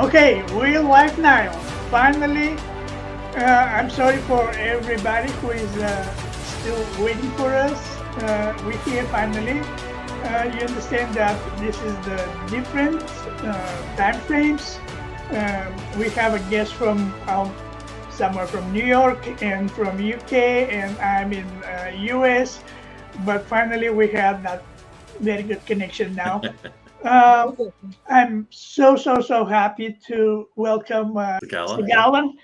Okay, real life now. Finally, I'm sorry for everybody who is still waiting for us. We're here finally. You understand that this is the different time frames. We have a guest from somewhere from New York and from UK, and I'm in US. But finally, we have that very good connection now. I'm so happy to welcome Segala.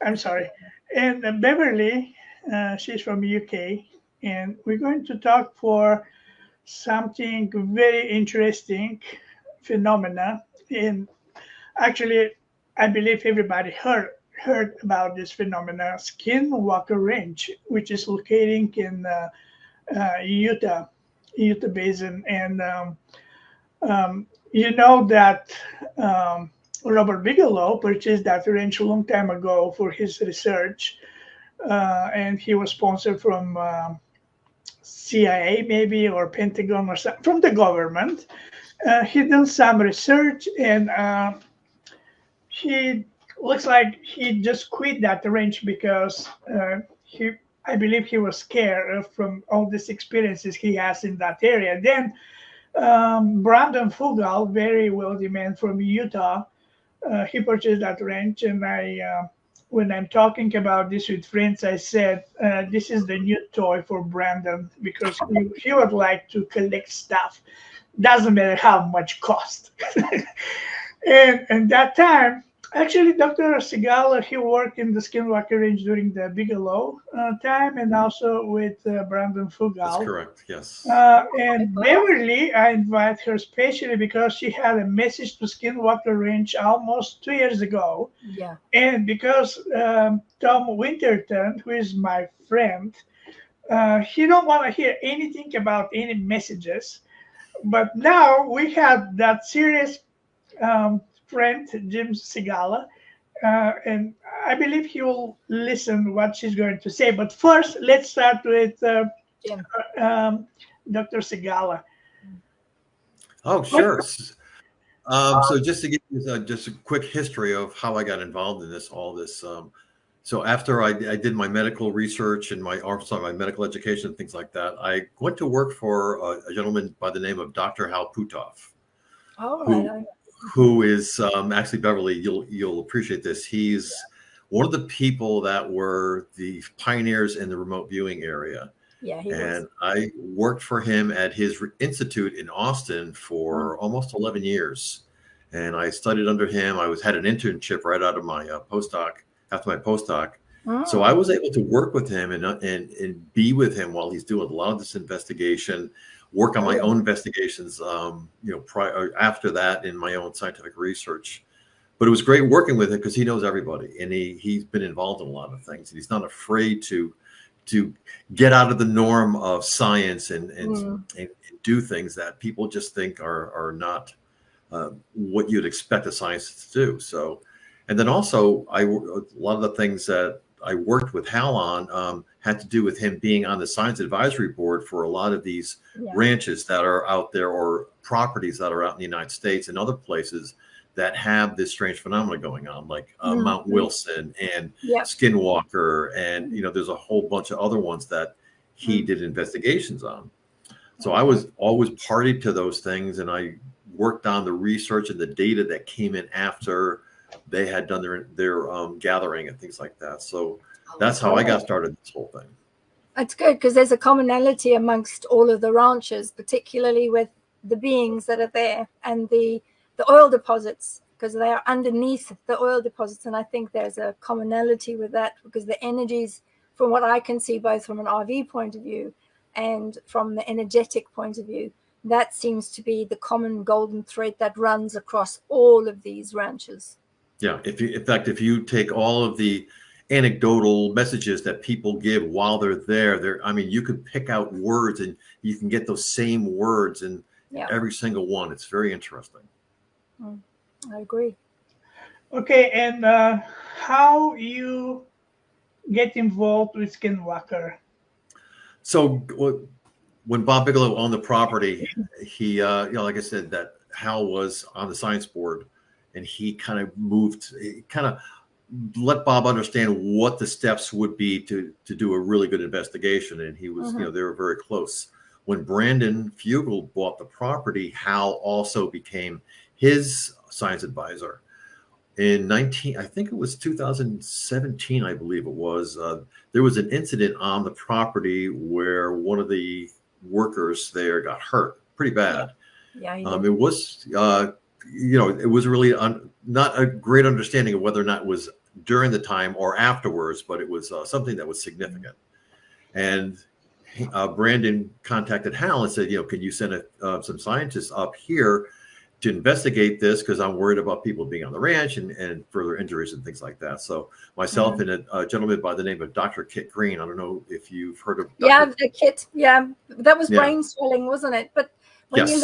I'm sorry, and Beverly. She's from UK, and we're going to talk for something very interesting phenomena. And actually, I believe everybody heard about this phenomena, Skinualker Ranch, which is located in Utah Basin, and you know that Robert Bigelow purchased that ranch a long time ago for his research, and he was sponsored from CIA maybe, or Pentagon, or something, from the government. He done some research, and he looks like he just quit that ranch because I believe he was scared from all these experiences he has in that area. Then Brandon Fugal, very wealthy man from Utah, he purchased that ranch, and when I'm talking about this with friends, I said this is the new toy for Brandon, because he would like to collect stuff, doesn't matter how much cost. and that time, actually, Dr. Segala, he worked in the Skinwalker Ranch during the Bigelow time, and also with Brandon Fugal. That's correct, yes. And Beverly, I invite her especially because she had a message to Skinwalker Ranch almost 2 years ago. Yeah. And because Tom Winterton, who is my friend, he don't want to hear anything about any messages. But now we have that serious friend, Jim Segala, and I believe he will listen what she's going to say. But first, let's start with Dr. Segala. Oh, sure. So just to give you just a quick history of how I got involved in all this. So after I did my medical research and my medical education and things like that, I went to work for a gentleman by the name of Dr. Hal Puthoff. Who is actually, Beverly, you'll appreciate this. He's one of the people that were the pioneers in the remote viewing area. Yeah, he was. I worked for him at his institute in Austin for almost 11 years. And I studied under him. I had an internship right out of my after my postdoc. So I was able to work with him and be with him while he's doing a lot of this investigation, work on my own investigations, after that in my own scientific research. But it was great working with him because he knows everybody, and he's been involved in a lot of things, and he's not afraid to get out of the norm of science and do things that people just think are not what you'd expect a scientist to do. So, and then also a lot of the things that I worked with Hal on had to do with him being on the science advisory board for a lot of these ranches that are out there, or properties that are out in the United States and other places that have this strange phenomena going on, like Mount Wilson and Skinwalker, and there's a whole bunch of other ones that he did investigations on. So I was always party to those things, and I worked on the research and the data that came in after they had done their gathering and things like that. So that's how I got started this whole thing. It's good because there's a commonality amongst all of the ranches, particularly with the beings that are there and the oil deposits, because they are underneath the oil deposits. And I think there's a commonality with that, because the energies, from what I can see, both from an RV point of view and from the energetic point of view, that seems to be the common golden thread that runs across all of these ranches. Yeah, if you take all of the anecdotal messages that people give while they're there, you could pick out words, and you can get those same words in every single one. It's very interesting. I agree. Okay, and how you get involved with Skinwalker? So when Bob Bigelow owned the property, he, like I said, that Hal was on the science board. and he kind of let Bob understand what the steps would be to do a really good investigation. And he was, they were very close. When Brandon Fugel bought the property, Hal also became his science advisor. In I think it was 2017, I believe it was, there was an incident on the property where one of the workers there got hurt pretty bad. Yeah. It was, it was really not a great understanding of whether or not it was during the time or afterwards, but it was something that was significant. And Brandon contacted Hal and said, can you send some scientists up here to investigate this, because I'm worried about people being on the ranch and further injuries and things like that. So myself and a gentleman by the name of Dr. Kit Green, I don't know if you've heard of Kit. Yeah, that was brain swelling, wasn't it? But when you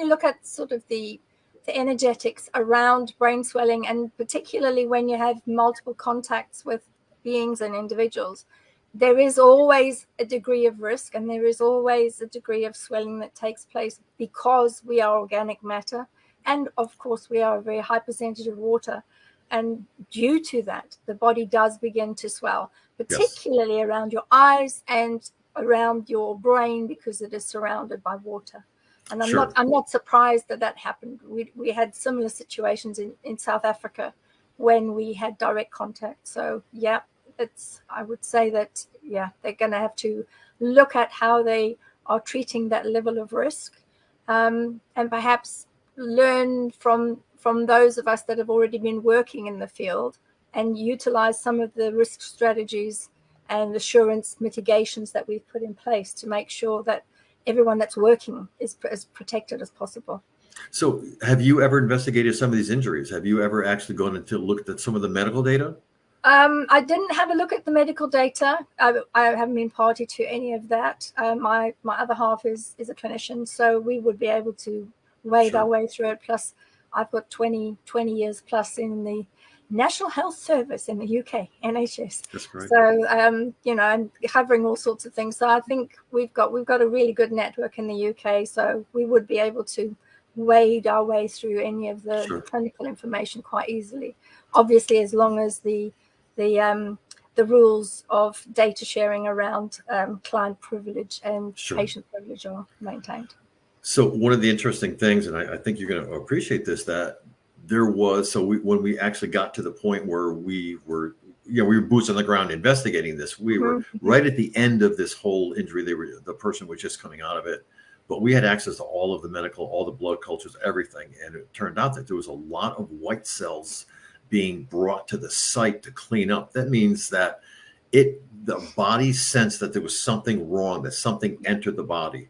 look at sort of the energetics around brain swelling, and particularly when you have multiple contacts with beings and individuals, there is always a degree of risk, and there is always a degree of swelling that takes place because we are organic matter. And of course, we are a very high percentage of water. And due to that, the body does begin to swell, particularly around your eyes and around your brain, because it is surrounded by water. And I'm not surprised that happened. We had similar situations in South Africa when we had direct contact. So, I would say that, they're going to have to look at how they are treating that level of risk, and perhaps learn from those of us that have already been working in the field and utilize some of the risk strategies and assurance mitigations that we've put in place to make sure that everyone that's working is as protected as possible. So have you ever investigated some of these injuries? Have you ever actually gone into looked at some of the medical data? I didn't have a look at the medical data. I haven't been party to any of that. My other half is a clinician, so we would be able to wade our way through it. Plus, I've got 20 years plus in the National Health Service in the UK, NHS. That's great. So, I'm covering all sorts of things. So I think we've got a really good network in the UK. So we would be able to wade our way through any of the clinical information quite easily. Obviously, as long as the rules of data sharing around client privilege and patient privilege are maintained. So one of the interesting things, and I think you're going to appreciate this, that there was, when we actually got to the point where we were boots on the ground investigating this, we were right at the end of this whole injury. The person was just coming out of it, but we had access to all of the medical, all the blood cultures, everything. And it turned out that there was a lot of white cells being brought to the site to clean up. That means that the body sensed that there was something wrong, that something entered the body.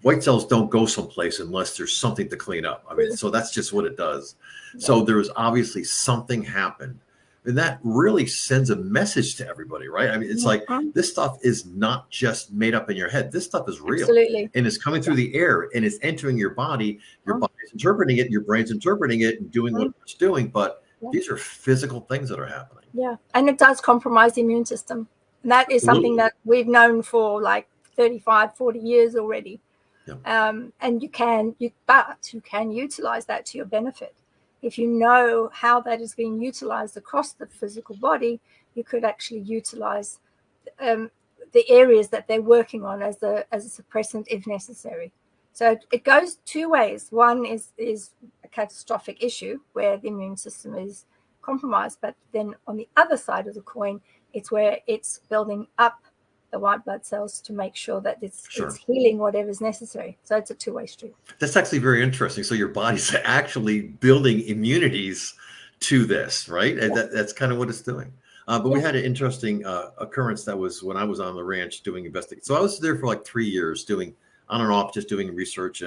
White cells don't go someplace unless there's something to clean up. I mean, so that's just what it does. So there was obviously something happened, and that really sends a message to everybody, right? I mean, it's like, this stuff is not just made up in your head. This stuff is real. Absolutely. And it's coming through the air, and it's entering your body. Your body's interpreting it, your brain's interpreting it and doing what it's doing. But these are physical things that are happening. Yeah. And it does compromise the immune system. And that is something that we've known for like 35, 40 years already. And you can utilize that to your benefit. If you know how that is being utilized across the physical body, you could actually utilize the areas that they're working on as a suppressant if necessary. So it goes two ways. One is a catastrophic issue where the immune system is compromised, but then on the other side of the coin, it's where it's building up the white blood cells to make sure that it's healing whatever's necessary. So it's a two-way street. That's actually very interesting. So your body's actually building immunities to this, right? And that's kind of what it's doing. But we had an interesting occurrence that was when I was on the ranch doing investigation. So I was there for like 3 years doing on and off, just doing research.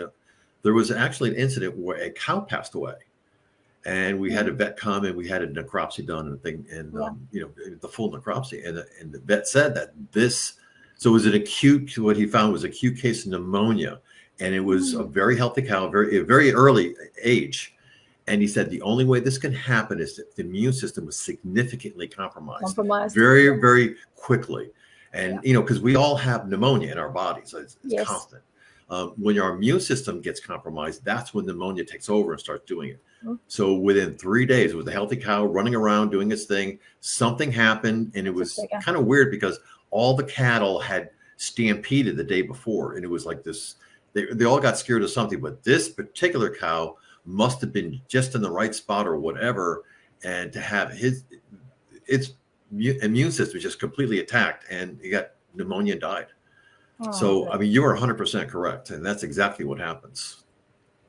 There was actually an incident where a cow passed away, and we had a vet come and we had a necropsy done and the full necropsy. And the vet said that so it was an acute, what he found was acute case of pneumonia. And it was a very healthy cow, a very early age. And he said the only way this can happen is that the immune system was significantly compromised. Very, very quickly. And, because we all have pneumonia in our bodies. It's constant. When your immune system gets compromised, that's when pneumonia takes over and starts doing it. Mm-hmm. So within 3 days, with a healthy cow running around doing its thing, something happened, and it was kind of weird because all the cattle had stampeded the day before, and it was like this. They all got scared of something, but this particular cow must have been just in the right spot or whatever, and to have its immune system just completely attacked, and he got pneumonia and died. Oh, so, I mean, you are 100% correct, and that's exactly what happens.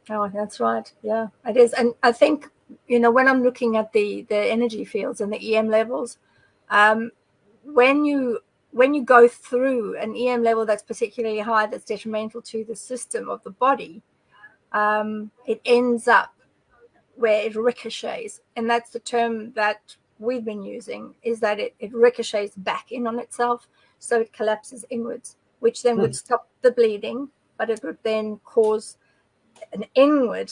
Oh, that's right. Yeah, it is. And I think, when I'm looking at the energy fields and the EM levels, when you go through an EM level that's particularly high, that's detrimental to the system of the body, it ends up where it ricochets. And that's the term that we've been using, is that it ricochets back in on itself. So it collapses inwards, which then would stop the bleeding, but it would then cause an inward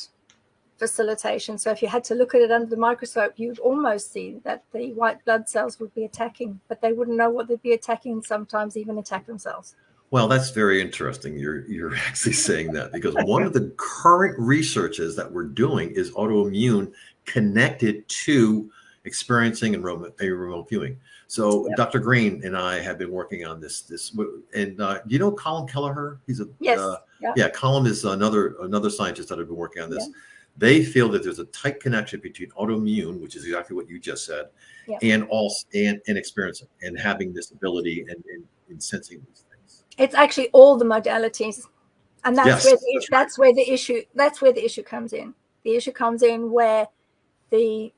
facilitation. So if you had to look at it under the microscope, you'd almost see that the white blood cells would be attacking, but they wouldn't know what they'd be attacking, and sometimes even attack themselves. Well, that's very interesting. You're actually saying that, because one of the current researches that we're doing is autoimmune connected to experiencing and remote viewing. So Dr. Green and I have been working on this, and do you know Colin Kelleher? He's Colin is another scientist that have been working on this. Yeah. They feel that there's a tight connection between autoimmune, which is exactly what you just said, and also and experiencing and having this ability and sensing these things. It's actually all the modalities, and that's where the issue comes in. The issue comes in where the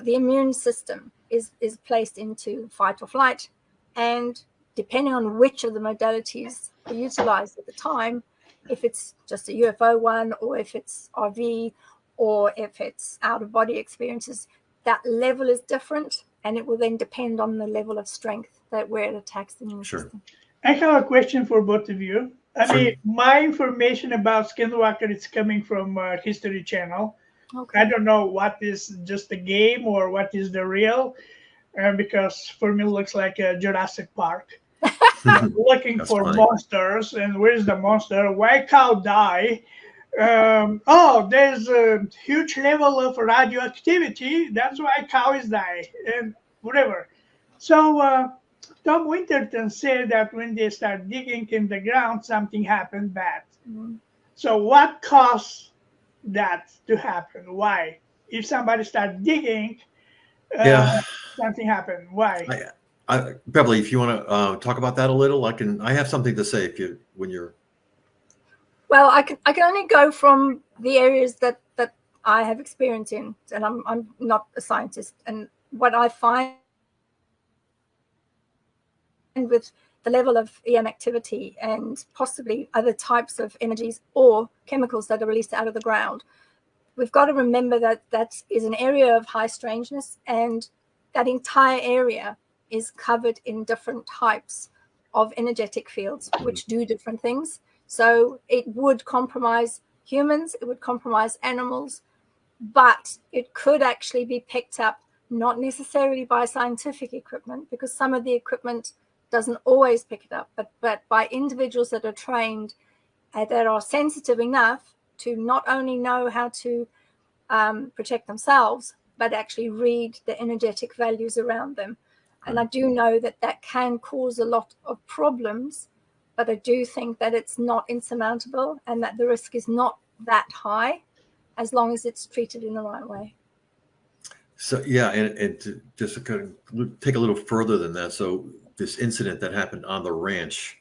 immune system is placed into fight or flight, and depending on which of the modalities are utilized at the time, if it's just a UFO one, or if it's RV, or if it's out-of-body experiences, that level is different, and it will then depend on the level of strength where it attacks the immune system. I have a question for both of you. I mean, my information about Skinwalker is coming from History Channel. Okay. I don't know what is just a game or what is the real, because for me it looks like a Jurassic Park. Looking for monsters, and where's the monster? Why cow die? There's a huge level of radioactivity. That's why cows die, and whatever. So Tom Winterton said that when they start digging in the ground, something happened bad. Mm-hmm. So what caused that to happen? Why? If somebody starts digging, something happened. Why? Beverly, if you want to talk about that a little, I have something to say when you're. Well, I can only go from the areas that I have experience in, and I'm not a scientist. And what I find with the level of EM activity and possibly other types of energies or chemicals that are released out of the ground, we've got to remember that is an area of high strangeness, and that entire area is covered in different types of energetic fields which do different things. So it would compromise humans, it would compromise animals, but it could actually be picked up not necessarily by scientific equipment, because some of the equipment doesn't always pick it up, but by individuals that are trained, that are sensitive enough to not only know how to protect themselves, but actually read the energetic values around them. And I do know that can cause a lot of problems, but I do think that it's not insurmountable, and that the risk is not that high as long as it's treated in the right way. So, and to just kind of take a little further than that. So this incident that happened on the ranch,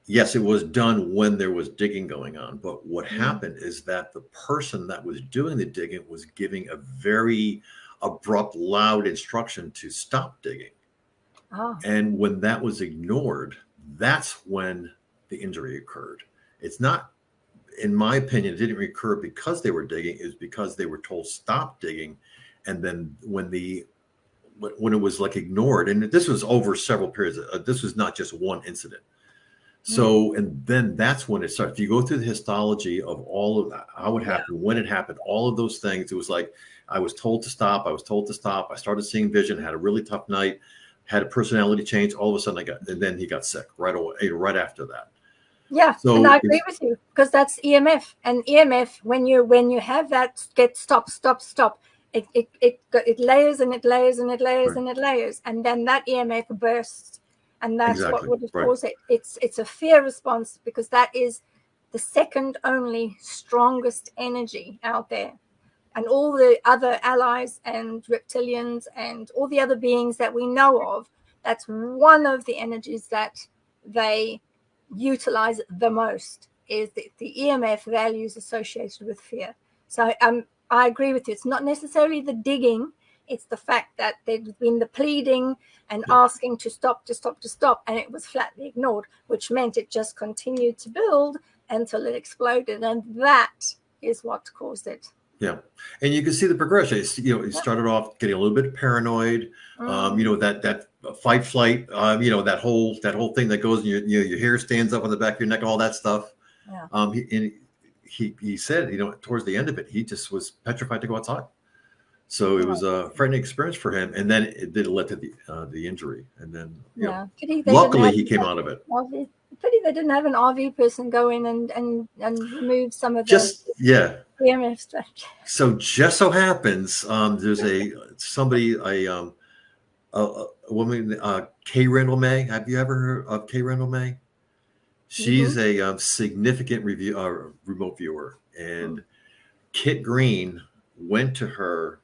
yes, it was done when there was digging going on. But what happened is that the person that was doing the digging was giving a very abrupt, loud instruction to stop digging. Oh. And when that was ignored, that's when the injury occurred. It's not, in my opinion, it didn't recur because they were digging. It was because they were told stop digging. And then when it was like ignored, and this was over several periods, this was not just one incident. So, and then that's when it started. If you go through the histology of all of that, how it happened, when it happened, all of those things, it was like, I was told to stop. I started seeing vision, had a really tough night, had a personality change. All of a sudden and then he got sick right away, right after that. Yeah, So and I agree with you, because that's EMF. And EMF, when you have that get stop, it layers and it layers and it layers and it layers, and then that EMF bursts, and that's what would cause it. It's a fear response, because that is the second only strongest energy out there. And all the other allies and reptilians and all the other beings that we know of, that's one of the energies that they utilize the most, is the EMF values associated with fear. So I agree with you. It's not necessarily the digging. It's the fact that there's been the pleading and asking to stop, and it was flatly ignored, which meant it just continued to build until it exploded. And that is what caused it. Yeah, and you can see the progression. It started off getting a little bit paranoid. That fight, flight. That whole thing that goes, and your hair stands up on the back of your neck, all that stuff. Yeah. He said, towards the end of it, he just was petrified to go outside. So it was a frightening experience for him, and then it did lead to the injury, and then luckily he came out of it. Pity they didn't have an RV person go in and remove some of the EMF structure. So just so happens there's a woman, Kay Randall May. Have you ever heard of Kay Randall May? She's a significant remote viewer, and Kit Green went to her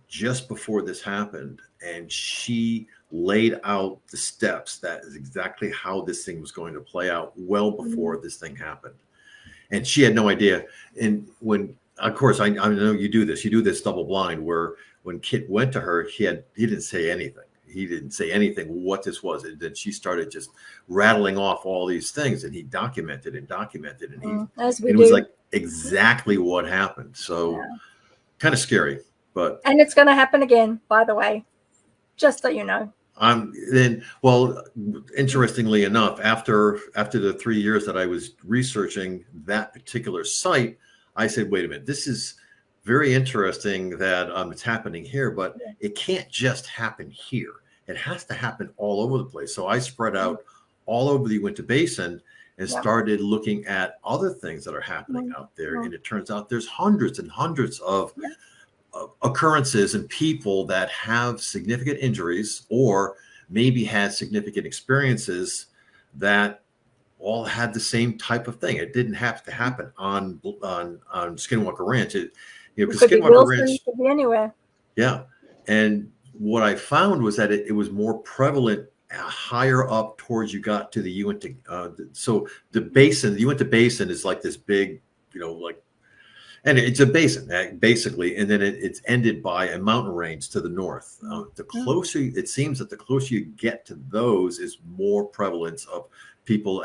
just before this happened, and she laid out the steps. That is exactly how this thing was going to play out well before this thing happened. And she had no idea. And when, of course, I know you do this double blind, where when Kit went to her, he didn't say anything. He didn't say anything what this was. And then she started just rattling off all these things, and he documented, and it was like exactly what happened. So kind of scary, and it's going to happen again, by the way, just so you know. Interestingly enough, after the 3 years that I was researching that particular site, I said, wait a minute, this is very interesting that it's happening here, but it can't just happen here. It has to happen all over the place. So I spread out all over the Uinta Basin and started looking at other things that are happening out there. And it turns out there's hundreds and hundreds of occurrences and people that have significant injuries, or maybe had significant experiences that all had the same type of thing. It didn't have to happen on Skinualker Ranch. Because Skinwalker Ranch could be anywhere. Yeah, and what I found was that it was more prevalent higher up towards you got to the Uinta. So the Uinta Basin is like this big, and it's a basin basically, and then it's ended by a mountain range to the north. The closer it seems that the closer you get to those is more prevalence of people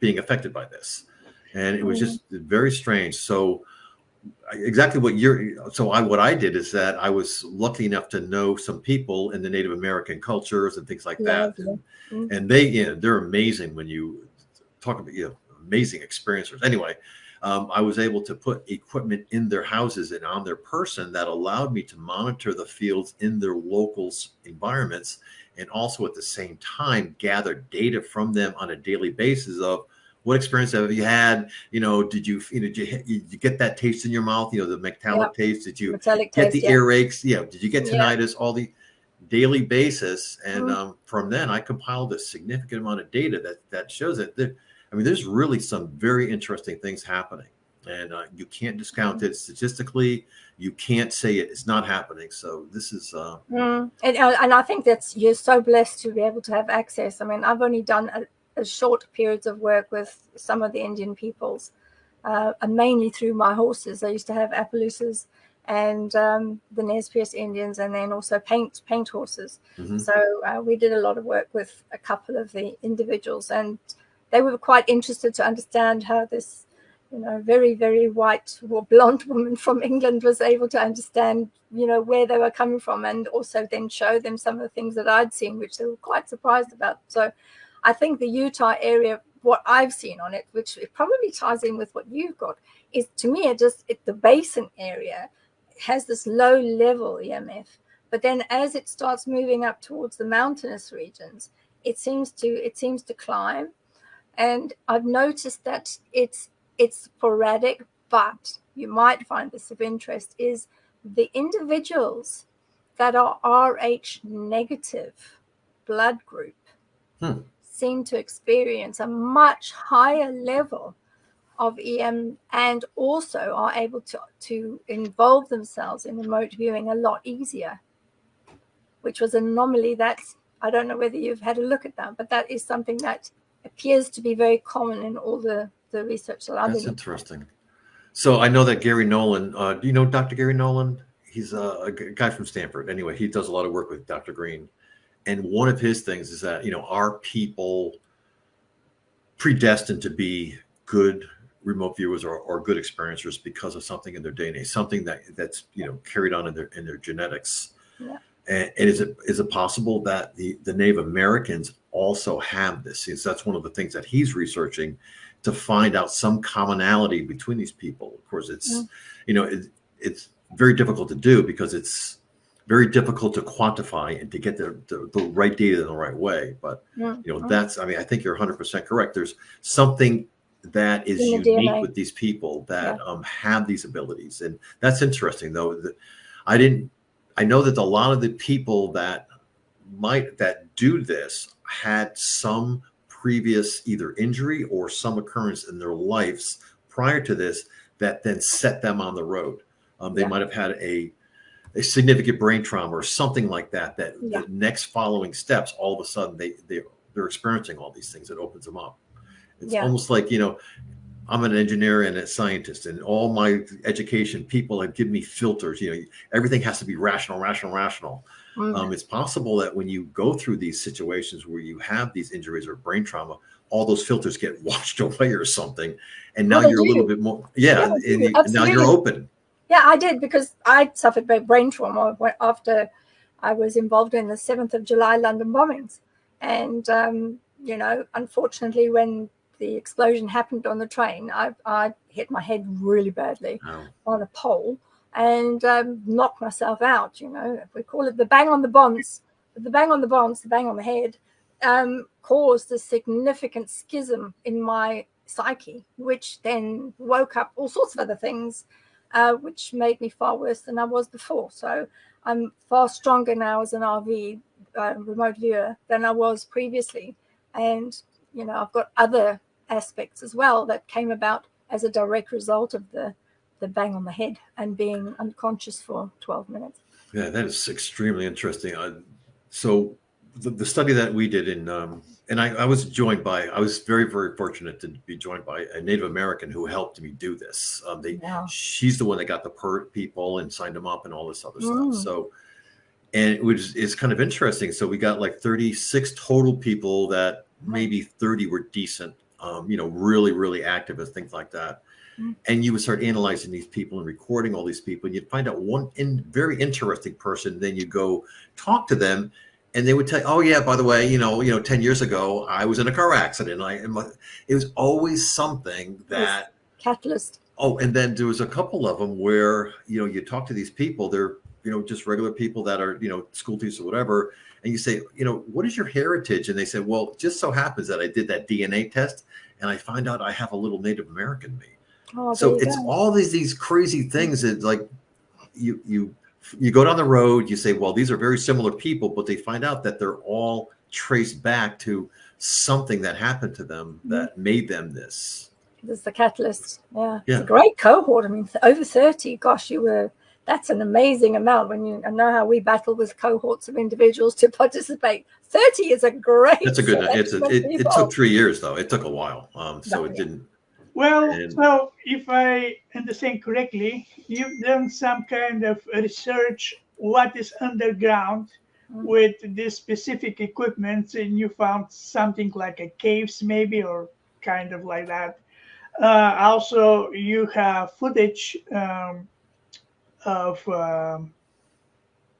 being affected by this, and it was just very strange. So exactly what I did is that I was lucky enough to know some people in the Native American cultures and things like that, and they're amazing when you talk about amazing experiencers. Anyway, I was able to put equipment in their houses and on their person that allowed me to monitor the fields in their local environments, and also at the same time gather data from them on a daily basis of what experience have you had? Did you get that taste in your mouth? The metallic taste. Did you get the earaches? Did you get tinnitus? All the daily basis, and from then I compiled a significant amount of data that shows that there's really some very interesting things happening, and you can't discount it statistically. You can't say it's not happening. So this is and I think you're so blessed to be able to have access. I've only done a short periods of work with some of the Indian peoples, and mainly through my horses. I used to have Appaloosas and the Nez Perce Indians, and then also paint horses. So we did a lot of work with a couple of the individuals, and they were quite interested to understand how this, very, very white or blonde woman from England was able to understand, where they were coming from, and also then show them some of the things that I'd seen, which they were quite surprised about. So I think the Utah area, what I've seen on it, which it probably ties in with what you've got, is, to me, the basin area has this low level EMF, but then as it starts moving up towards the mountainous regions, it seems to climb. And I've noticed that it's sporadic, but you might find this of interest, is the individuals that are Rh negative blood group seem to experience a much higher level of EM, and also are able to involve themselves in remote viewing a lot easier, which was an anomaly that I don't know whether you've had a look at that, but that is something that appears to be very common in all the research that I've been That's interesting. So I know that Gary Nolan, do you know Dr. Gary Nolan? He's a guy from Stanford. Anyway, he does a lot of work with Dr. Green. And one of his things is that, are people predestined to be good remote viewers or good experiencers because of something in their DNA, something that's carried on in their genetics? Yeah. And is it possible that the Native Americans also have this? That's one of the things that he's researching, to find out some commonality between these people. Of course, it's it's very difficult to do, because it's very difficult to quantify and to get the right data in the right way. But that's, I think you're 100% correct. There's something that is unique DNA with these people that have these abilities, and that's interesting. Though I know that a lot of the people that do this had some previous either injury or some occurrence in their lives prior to this that then set them on the road. They might have had a significant brain trauma or something like that. The next following steps, all of a sudden they're experiencing all these things. It opens them up. It's almost like, I'm an engineer and a scientist, and all my education, people have given me filters. Everything has to be rational. It's possible that when you go through these situations where you have these injuries or brain trauma, all those filters get washed away or something, and now you're a little bit more, and now you're open. Yeah, I did, because I suffered brain trauma after I was involved in the 7th of July London bombings. And, unfortunately, when the explosion happened on the train, I hit my head really badly on a pole and knocked myself out. We call it the bang on the bombs. The bang on the head caused a significant schism in my psyche, which then woke up all sorts of other things, which made me far worse than I was before. So I'm far stronger now as an RV remote viewer than I was previously. And, I've got other aspects as well that came about as a direct result of the bang on the head and being unconscious for 12 minutes. Yeah, that is extremely interesting. So the study that we did and I was very, very fortunate to be joined by a Native American who helped me do this. She's the one that got the people and signed them up and all this other stuff. So, and it's kind of interesting. So we got like 36 total people that maybe 30 were decent, really, really active and things like that. And you would start analyzing these people and recording all these people, and you'd find out one very interesting person. Then you go talk to them, and they would tell you, oh yeah, by the way, 10 years ago, I was in a car accident. It was always something that catalyst. Oh, and then there was a couple of them where, you talk to these people, they're, just regular people that are, school teachers or whatever. And you say, what is your heritage? And they say, well, it just so happens that I did that DNA test and I find out I have a little Native American in me. Oh, so it's all these crazy things that, like, you go down the road, you say, well, these are very similar people, but they find out that they're all traced back to something that happened to them that made them this. This is the catalyst. Yeah. It's a great cohort. I mean, over 30, gosh, that's an amazing amount when you know how we battle with cohorts of individuals to participate. 30 is a great. That's a good. It took 3 years though. It took a while. So it didn't. Well, so if I understand correctly, you've done some kind of research what is underground with this specific equipment, and you found something like a caves maybe, or kind of like that. Also, you have footage of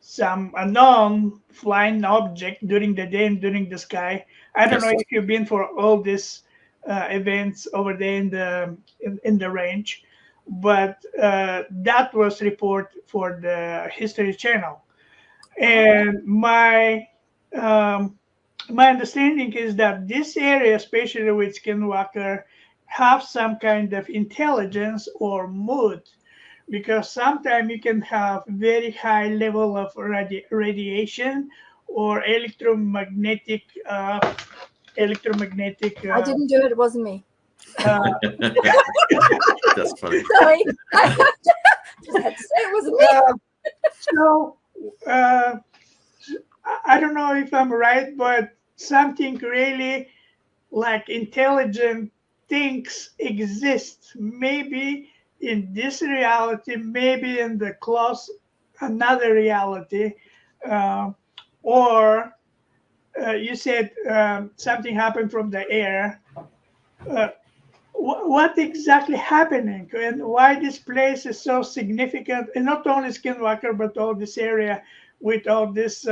some unknown flying object during the day and during the sky. I don't know if you've been for all these events over there in the range, but that was reported for the History Channel. And my my understanding is that this area, especially with Skinwalker, have some kind of intelligence or mood, because sometimes you can have very high level of radiation or electromagnetic. I didn't do it. It wasn't me. That's funny. Sorry. Just had to say it wasn't me. So I don't know if I'm right, but something really like intelligent things exist, maybe in this reality, maybe in the close another reality, or you said something happened from the air. What exactly happening, and why this place is so significant, and not only Skinwalker, but all this area with all this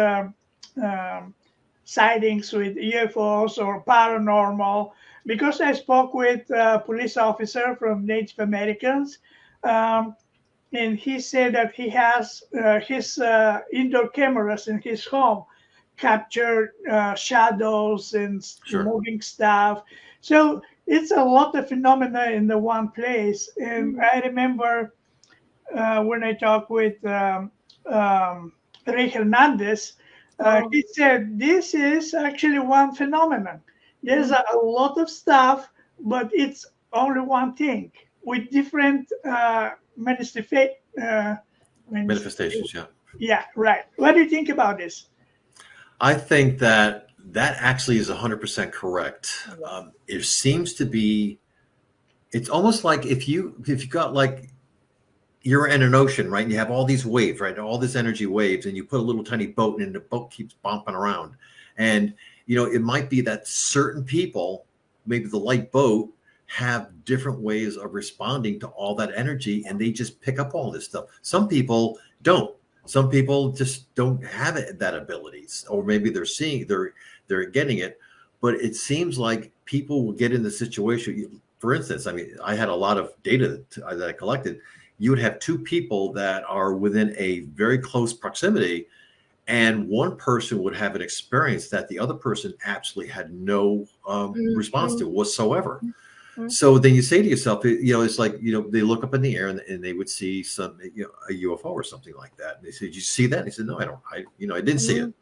sightings with UFOs or paranormal? Because I spoke with a police officer from Native Americans, and he said that he has his indoor cameras in his home capture shadows and moving stuff. So it's a lot of phenomena in the one place. And I remember when I talked with Ray Hernandez, he said this is actually one phenomenon. There's a lot of stuff, but it's only one thing with different manifestations. Yeah. Yeah, right. What do you think about this? I think that actually is 100% correct. It seems to be, it's almost like if you got like, you're in an ocean, right? And you have all these waves, right? All this energy waves, and you put a little tiny boat in, and the boat keeps bumping around. And, you know, it might be that certain people, maybe the light boat, have different ways of responding to all that energy, and they just pick up all this stuff. Some people don't. Some people just don't have it, that abilities, or maybe they're getting it. But it seems like people will get in the situation. For instance, I mean, I had a lot of data that I collected. You would have two people that are within a very close proximity, and one person would have an experience that the other person absolutely had no response to whatsoever. So then you say to yourself, you know, it's like, you know, they look up in the air and they would see some, you know, a UFO or something like that. And they say, "Did you see that?" And he said, "No, I don't. I didn't see it."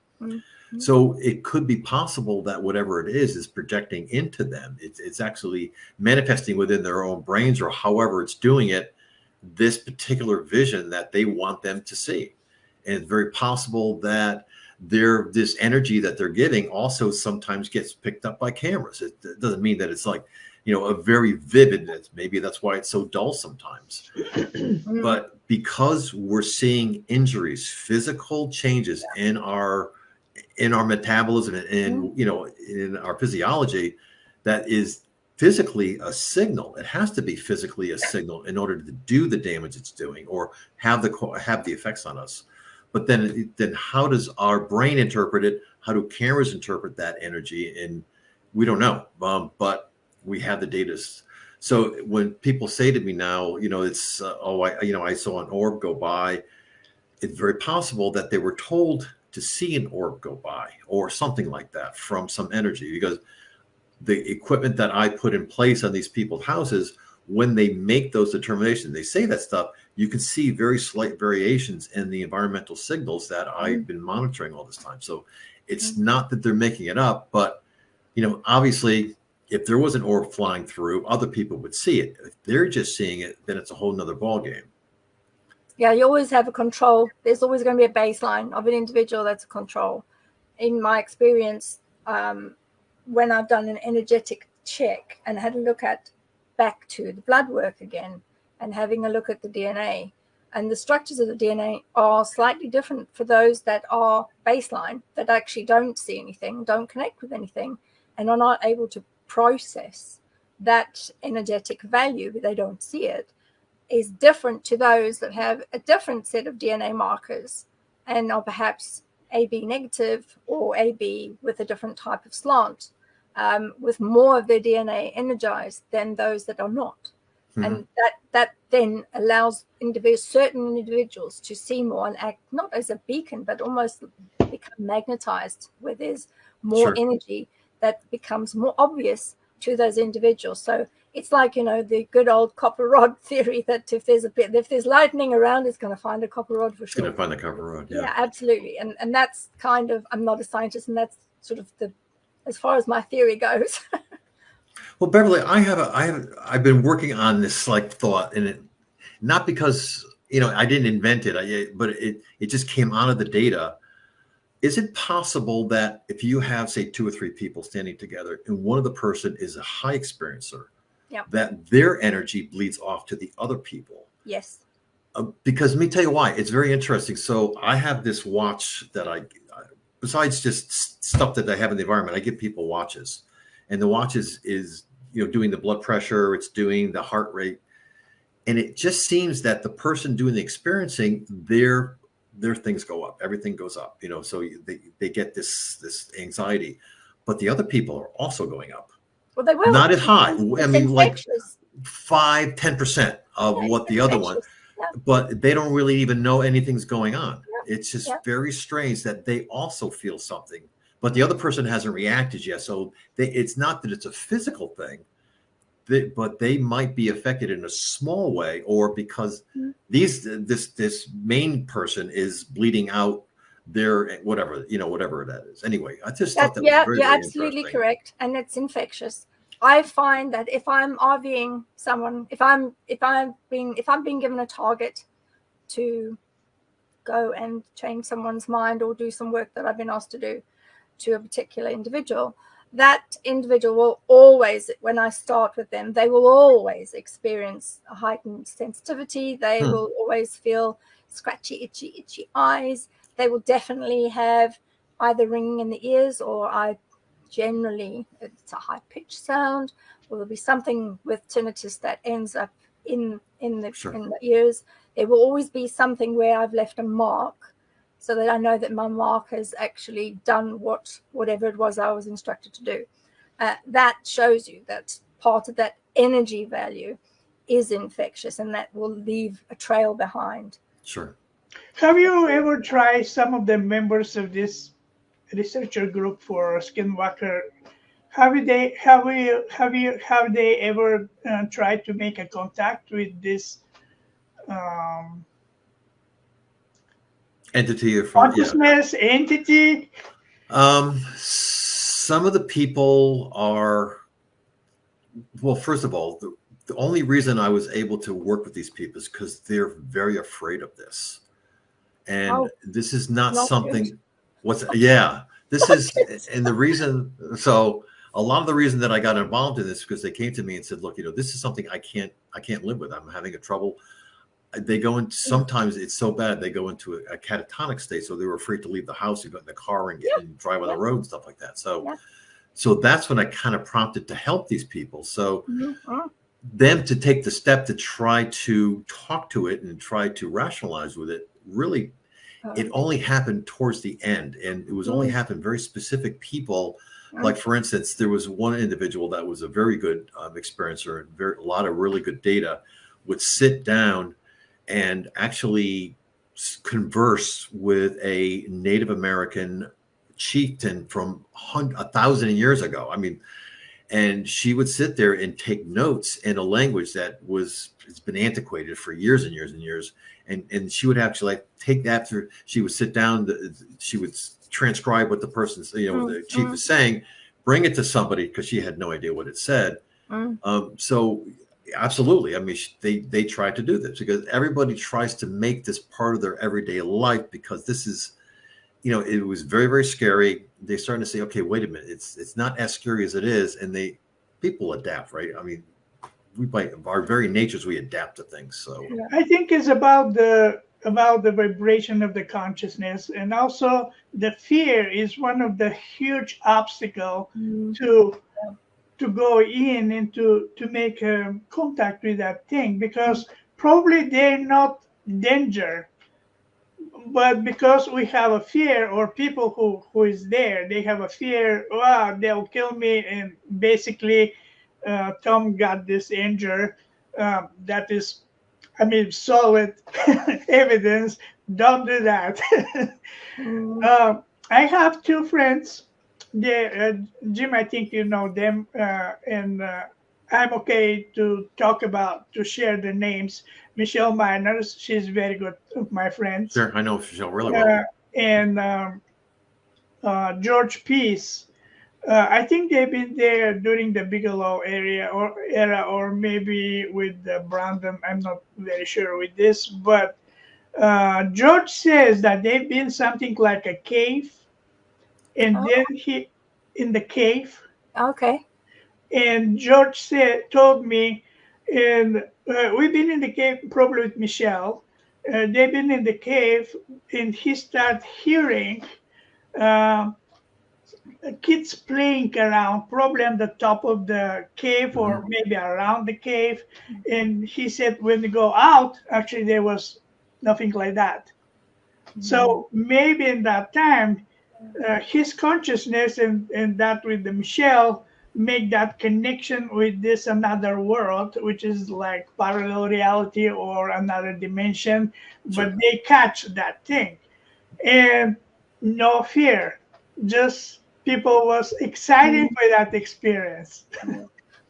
So it could be possible that whatever it is projecting into them. It's actually manifesting within their own brains, or however it's doing it, this particular vision that they want them to see. And it's very possible that this energy that they're getting also sometimes gets picked up by cameras. It doesn't mean that it's like, you know, a very vividness. Maybe that's why it's so dull sometimes. But because we're seeing injuries, physical changes in our metabolism and you know, in our physiology, that is physically a signal. It has to be physically a signal in order to do the damage it's doing or have the effects on us. But then how does our brain interpret it? How do cameras interpret that energy? And we don't know. But we have the data. So when people say to me now, you know, it's, I saw an orb go by, it's very possible that they were told to see an orb go by or something like that from some energy, because the equipment that I put in place on these people's houses, when they make those determinations, they say that stuff, you can see very slight variations in the environmental signals that I've been monitoring all this time. So it's not that they're making it up, but, you know, obviously, if there was an orb flying through, other people would see it. If they're just seeing it, then it's a whole nother ballgame. Yeah, you always have a control. There's always going to be a baseline of an individual that's a control. In my experience, when I've done an energetic check and had a look back to the blood work again and having a look at the DNA, and the structures of the DNA are slightly different for those that are baseline, that actually don't see anything, don't connect with anything, and are not able to process that energetic value, they don't see it, is different to those that have a different set of DNA markers and are perhaps AB negative or AB with a different type of slant, with more of their DNA energized than those that are not. And that then allows certain individuals to see more and act not as a beacon, but almost become magnetized, where there's more Sure. energy that becomes more obvious to those individuals. So it's like, you know, the good old copper rod theory that if there's lightning around, it's going to find a copper rod for It's sure. going to find the copper rod. Yeah, absolutely. And that's kind of, I'm not a scientist, and that's sort of as far as my theory goes. Well, Beverly, I've been working on this like thought, and it, not because, you know, I didn't invent it, but it just came out of the data. Is it possible that if you have, say, 2 or 3 people standing together, and one of the person is a high experiencer, that their energy bleeds off to the other people? Yes. Because let me tell you why. It's very interesting. So I have this watch that besides just stuff that I have in the environment, I give people watches, and the watch is you know, doing the blood pressure, it's doing the heart rate, and it just seems that the person doing the experiencing, their things go up, everything goes up, you know, so they get this anxiety, but the other people are also going up. Well, they will. Not as high. I mean, like infectious. 5-10% of what the other one, but they don't really even know anything's going on. It's just very strange that they also feel something, but the other person hasn't reacted yet. So it's not that it's a physical thing, but they might be affected in a small way, or because this main person is bleeding out their whatever, you know, whatever that is. Anyway, I just thought that was very, you're very absolutely interesting. correct, and it's infectious. I find that if I'm RVing someone, if I'm being given a target to go and change someone's mind or do some work that I've been asked to do to a particular individual, that individual will always, when I start with them, they will always experience a heightened sensitivity. They will always feel scratchy, itchy eyes. They will definitely have either ringing in the ears, or generally it's a high-pitched sound, or there'll be something with tinnitus that ends up in the ears. There will always be something where I've left a mark, so that I know that my mark has actually done whatever it was I was instructed to do. That shows you that part of that energy value is infectious, and that will leave a trail behind. Sure. Have you ever tried some of the members of this researcher group for Skinualker? Have they ever tried to make a contact with this Entity or consciousness entity? Some of the people are, well, first of all, the only reason I was able to work with these people is because they're very afraid of this. And this is not something, this is, and the reason, so a lot of the reason that I got involved in this, because they came to me and said, look, you know, this is something I can't live with. I'm having a trouble. They go into, sometimes it's so bad, they go into a catatonic state. So they were afraid to leave the house and go in the car and drive on the road and stuff like that. So that's when I kind of prompted to help these people. So them to take the step to try to talk to it and try to rationalize with it, really, it only happened towards the end, and it was only happened very specific people. Like, for instance, there was one individual that was a very good experiencer, and a lot of really good data, would sit down and actually converse with a Native American chieftain from 1,000 years ago. I mean, and she would sit there and take notes in a language that it's been antiquated for years and years and years. And she would actually take that through. She would sit down. She would transcribe what the person's, the chief is saying, bring it to somebody, because she had no idea what it said. So absolutely. I mean, they tried to do this because everybody tries to make this part of their everyday life, because this is, it was very, very scary. They're starting to say, okay, wait a minute. It's not as scary as it is. And people adapt, right? I mean, we, by our very natures, we adapt to things. So I think it's about the vibration of the consciousness, and also the fear is one of the huge obstacle to go in and to make contact with that thing, because probably they're not danger, but because we have a fear, or people who is there, they have a fear, they'll kill me, and basically Tom got this injury that is, I mean, solid evidence. Don't do that. I have two friends Jim, I think you know them, and I'm okay to share the names. Michelle Miners, she's very good of my friends. Sure, I know Michelle really well. And George Peace. I think they've been there during the Bigelow era, or maybe with Brandon. I'm not very sure with this, but George says that they've been something like a cave, and then he in the cave. Okay. And George told me, and we've been in the cave probably with Michelle. They've been in the cave, and he started hearing kids playing around, probably on the top of the cave or maybe around the cave. And he said when they go out, actually there was nothing like that. So maybe in that time, his consciousness and that with the Michelle make that connection with this another world, which is like parallel reality or another dimension, but they catch that thing. And no fear, just people was excited by that experience.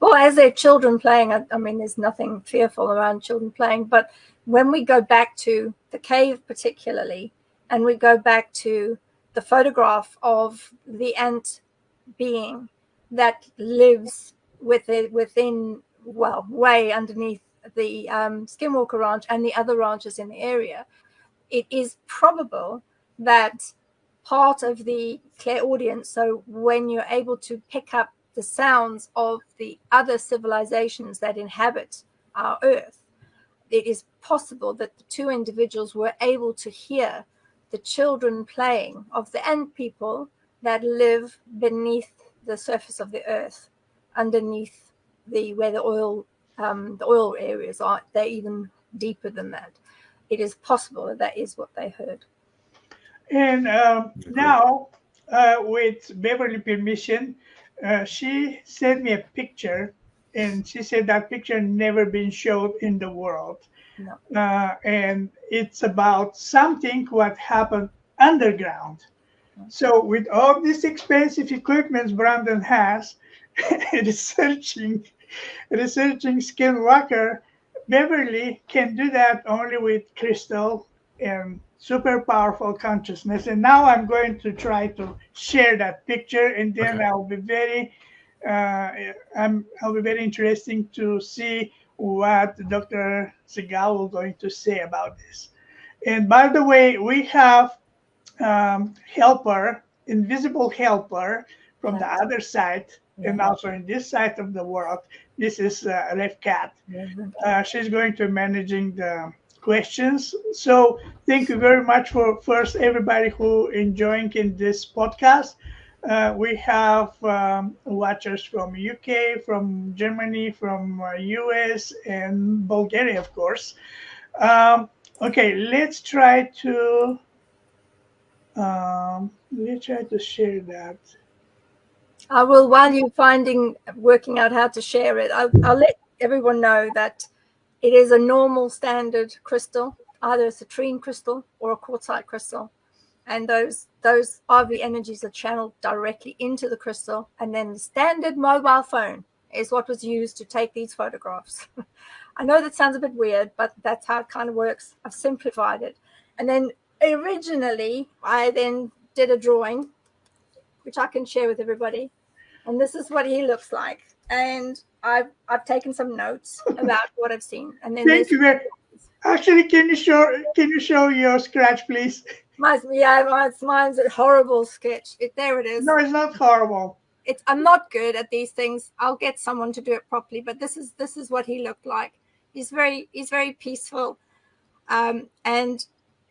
Well, as they're children playing, I mean, there's nothing fearful around children playing, but when we go back to the cave particularly, and we go back to the photograph of the ant being that lives within, well, way underneath the Skinualker Ranch and the other ranches in the area, it is probable that part of the clairaudience, so when you're able to pick up the sounds of the other civilizations that inhabit our earth, it is possible that the two individuals were able to hear the children playing of the ant people that live beneath the surface of the earth, underneath where the oil areas are. They're even deeper than that. It is possible that is what they heard. And now, with Beverly permission, she sent me a picture, and she said that picture never been showed in the world. No. And it's about something what happened underground. So with all this expensive equipment Brandon has, researching Skinwalker, Beverly can do that only with crystal and super powerful consciousness. And now I'm going to try to share that picture, and then I'll be very interesting to see what Dr. Segala will going to say about this. And by the way, we have invisible helper from the other side, and also in this side of the world. This is Red Cat. She's going to managing the questions. So thank you very much for first everybody who enjoying in this podcast. We have watchers from UK, from Germany, from US, and Bulgaria, of course. Okay, let's try to share that. I will, while you're working out how to share it, I'll let everyone know that it is a normal standard crystal, either a citrine crystal or a quartzite crystal. And those RV energies are channeled directly into the crystal. And then the standard mobile phone is what was used to take these photographs. I know that sounds a bit weird, but that's how it kind of works. I've simplified it. And then originally, I then did a drawing, which I can share with everybody. And this is what he looks like. And I've taken some notes about what I've seen. And then thank you very much. Actually, can you show your scratch, please? Mine's a horrible sketch. There it is. No, it's not horrible. I'm not good at these things. I'll get someone to do it properly. But this is what he looked like. He's very peaceful, and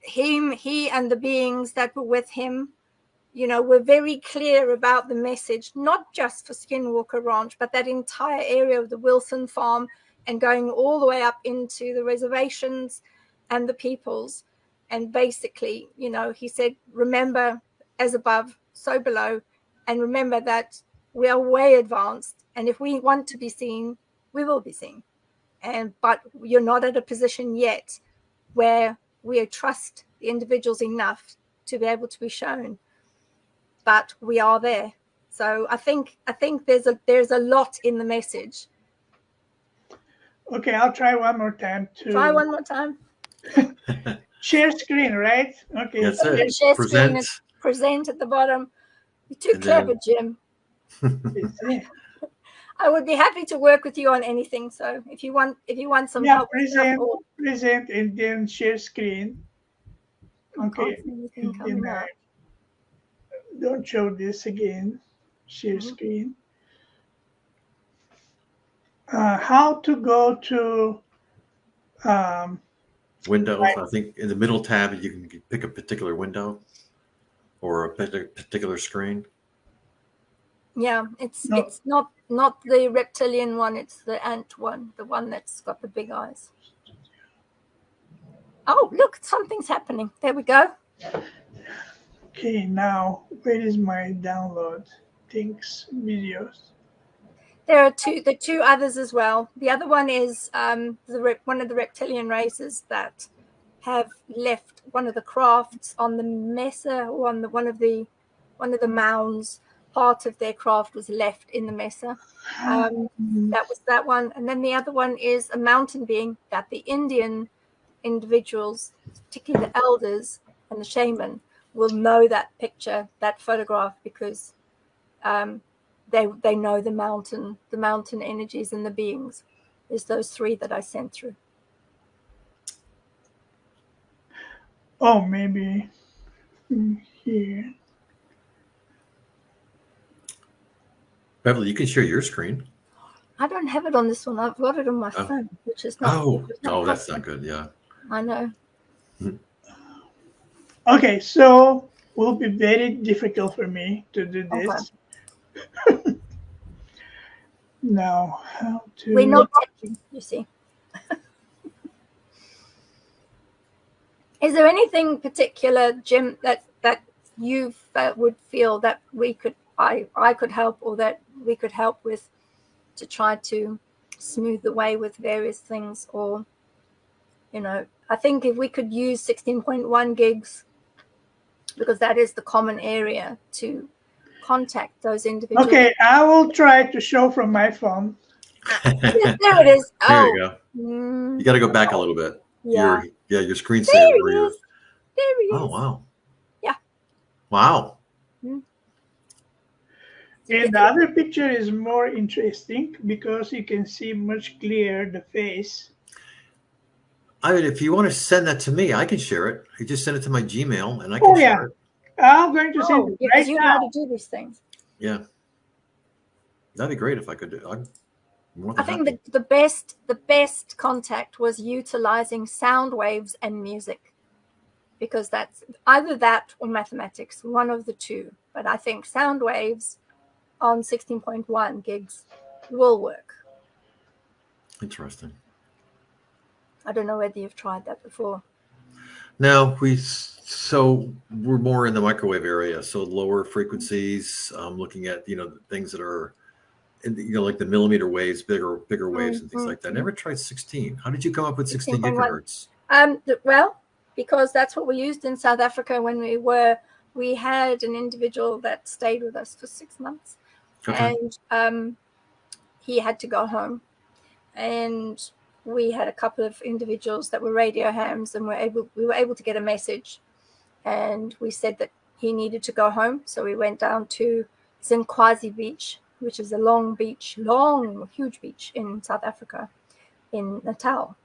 he and the beings that were with him, were very clear about the message, not just for Skinwalker Ranch, but that entire area of the Wilson farm and going all the way up into the reservations and the peoples. And basically, he said, remember, as above, so below, and remember that we are way advanced. And if we want to be seen, we will be seen. But you're not at a position yet where we trust the individuals enough to be able to be shown. But we are there. So I think there's a lot in the message. Okay, I'll try one more time to Try one more time. share screen, right? Okay. That's it. Share Present. screen and present at the bottom. You're too And clever, then- Jim. I would be happy to work with you on anything. So if you want some Yeah, help, with stuff or present, and then share screen. I Okay. can't see anything And coming then up. don't show this again. Share screen. How to go to Windows. I think in the middle tab you can pick a particular window or a particular screen. Yeah, it's No. it's not the reptilian one, it's the ant one, the one that's got the big eyes. Oh, look, something's happening. There we go. Okay, now where is my download things videos? There are two others as well. The other one is one of the reptilian races that have left one of the crafts on the mesa, or on one of the mounds. Part of their craft was left in the mesa. That was that one. And then the other one is a mountain being that the Indian individuals, particularly the elders and the shaman, will know that picture, that photograph, because they know the mountain energies and the beings. There's those three that I sent through. Oh, maybe here. Beverly, you can share your screen. I don't have it on this one. I've got it on my phone, which is not. That's not good. Yeah. I know. Okay, so will be very difficult for me to do this. Okay. Now, how to? We're not techie, you see. Is there anything particular, Jim, that you would feel that I could help, or that we could help with, to try to smooth the way with various things? Or, I think if we could use 16.1 gigs, because that is the common area to contact those individuals. Okay, I will try to show from my phone. Yes, there it is. There you go. You got to go back a little bit. Yeah. Your screensaver. There he is. There he is. Oh, wow. Yeah. Wow. And the other picture is more interesting because you can see much clearer the face. I mean, if you want to send that to me, I can share it. You just send it to my Gmail and I can share it. I'm going to send it because right you now. know how to do these things. Yeah. That'd be great if I could do it. I think the best contact was utilizing sound waves and music, because that's either that or mathematics, one of the two. But I think sound waves on 16.1 gigs will work. Interesting. I don't know whether you've tried that before. No, we're more in the microwave area, so lower frequencies. Looking at things that are, like the millimeter waves, bigger waves and things like that. Never tried 16. How did you come up with 16 gigahertz? Well, because that's what we used in South Africa when we had an individual that stayed with us for 6 months. Okay. And he had to go home, and we had a couple of individuals that were radio hams, and we were able to get a message, and we said that he needed to go home. So we went down to Zinkwazi Beach, which is a huge beach in South Africa, in Natal.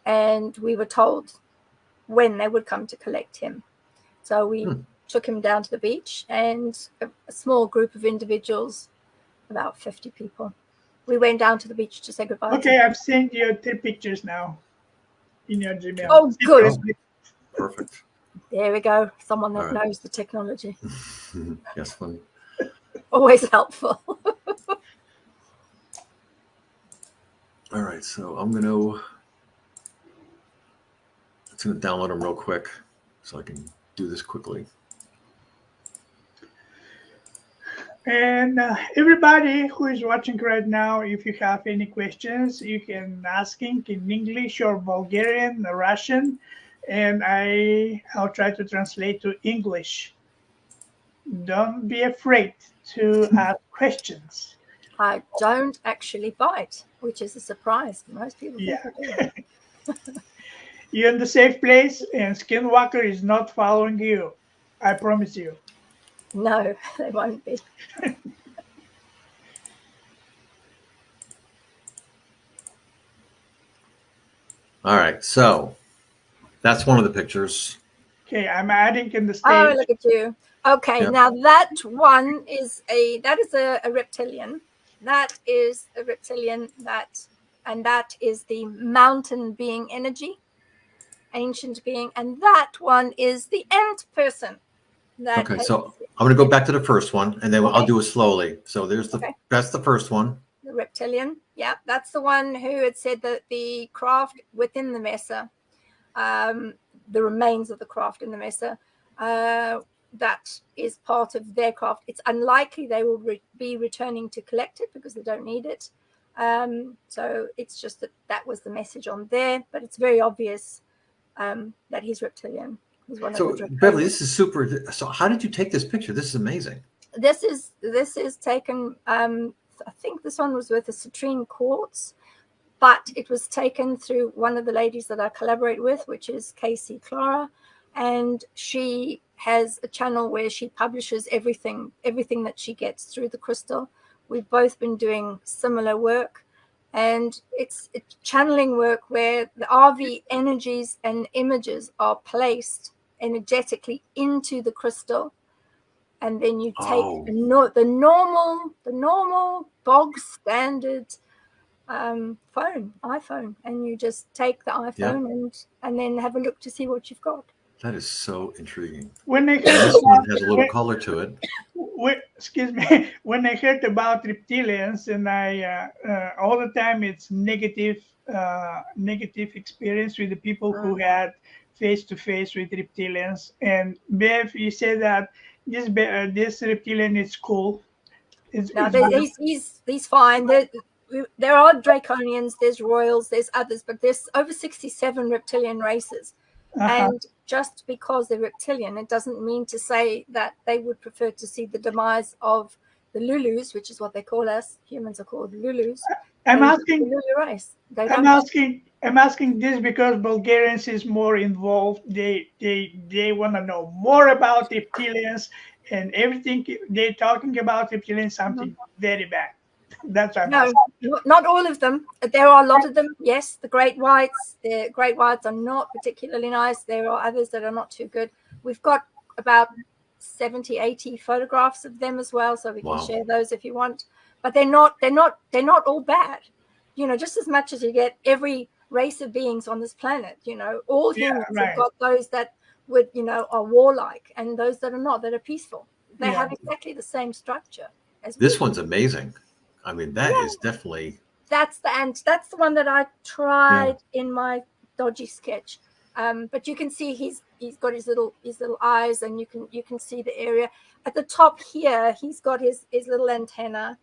And we were told when they would come to collect him. So we took him down to the beach, and a small group of individuals, about 50 people, we went down to the beach to say goodbye. Okay, I've sent you 3 pictures now in your Gmail. Oh, good. Perfect. There we go. Someone that knows the technology. Yes, funny. Always helpful. All right, so I'm going to download them real quick so I can do this quickly. And everybody who is watching right now, if you have any questions, you can ask in English or Bulgarian or Russian, and I'll try to translate to English. don't be afraid to ask questions. I don't actually bite, which is a surprise. Most people think Yeah. I do. You're in the safe place, and Skinwalker is not following you. I promise you. No, they won't be. All right, so that's one of the pictures. Okay, I'm adding in the stage. Oh, look at you. Okay, Yeah. now that one is a reptilian. That is a reptilian, and that is the mountain being energy, ancient being, and that one is the ant person. Okay, so I'm going to go back to the first one, and then I'll do it slowly. So there's that's the first one. The reptilian, yeah, that's the one who had said that the craft within the Mesa, the remains of the craft in the Mesa, that is part of their craft. It's unlikely they will be returning to collect it because they don't need it. So it's just that was the message on there, but it's very obvious that he's reptilian. He's one So of the Beverly, this is super. So how did you take this picture? This is amazing. This is taken. I think this one was with a citrine quartz, but it was taken through one of the ladies that I collaborate with, which is Casey Clara, and she has a channel where she publishes everything that she gets through the crystal. We've both been doing similar work, and it's channeling work where the RV energies and images are placed energetically into the crystal. And then you take the normal bog standard iPhone, and you just take the iPhone and then have a look to see what you've got. That is so intriguing. When I heard this one has a little color to it. Excuse me. When I heard about reptilians, and I all the time it's negative experience with the people who had face-to-face with reptilians. And Bev, you said that this reptilian is cool. He's fine. There are draconians, there's royals, there's others, but there's over 67 reptilian races. And just because they're reptilian, it doesn't mean to say that they would prefer to see the demise of the Lulus, which is what they call us. Humans are called Lulus. I'm asking. The Lulu race. I'm asking this because Bulgarians is more involved. They want to know more about reptilians, and everything they're talking about reptilians something very bad. That's what I'm asking. Not all of them. There are a lot of them. Yes, the great whites. The great whites are not particularly nice. There are others that are not too good. We've got about 70, 80 photographs of them as well, so we can share those if you want. But they're not all bad. You know, just as much as you get every race of beings on this planet, you know, all humans have got those that would, you know, are warlike, and those that are not, that are peaceful. They have exactly the same structure as this one's amazing. I mean, that is definitely. That's the one that I tried in my dodgy sketch. But you can see he's got his little eyes, and you can see the area at the top here. He's got his little antenna,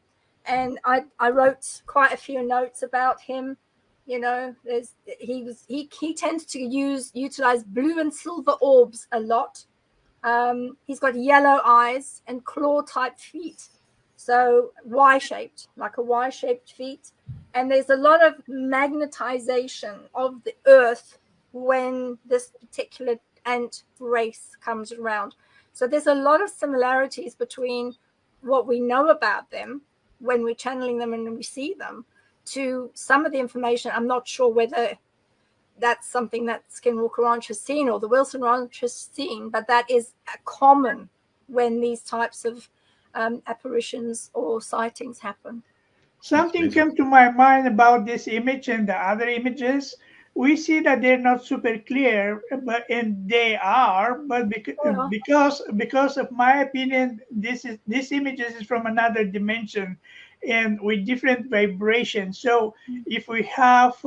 and I wrote quite a few notes about him. You know, he tends to utilize blue and silver orbs a lot. He's got yellow eyes and claw type feet. So Y-shaped, like a Y-shaped feet. And there's a lot of magnetization of the earth when this particular ant race comes around. So there's a lot of similarities between what we know about them when we're channeling them and we see them to some of the information. I'm not sure whether that's something that Skinualker Ranch has seen or the Wilson Ranch has seen, but that is common when these types of apparitions or sightings happen. Something came to my mind about this image and the other images. We see that they're not super clear, and they are. But because of my opinion, this images is from another dimension, and with different vibrations. So if we have,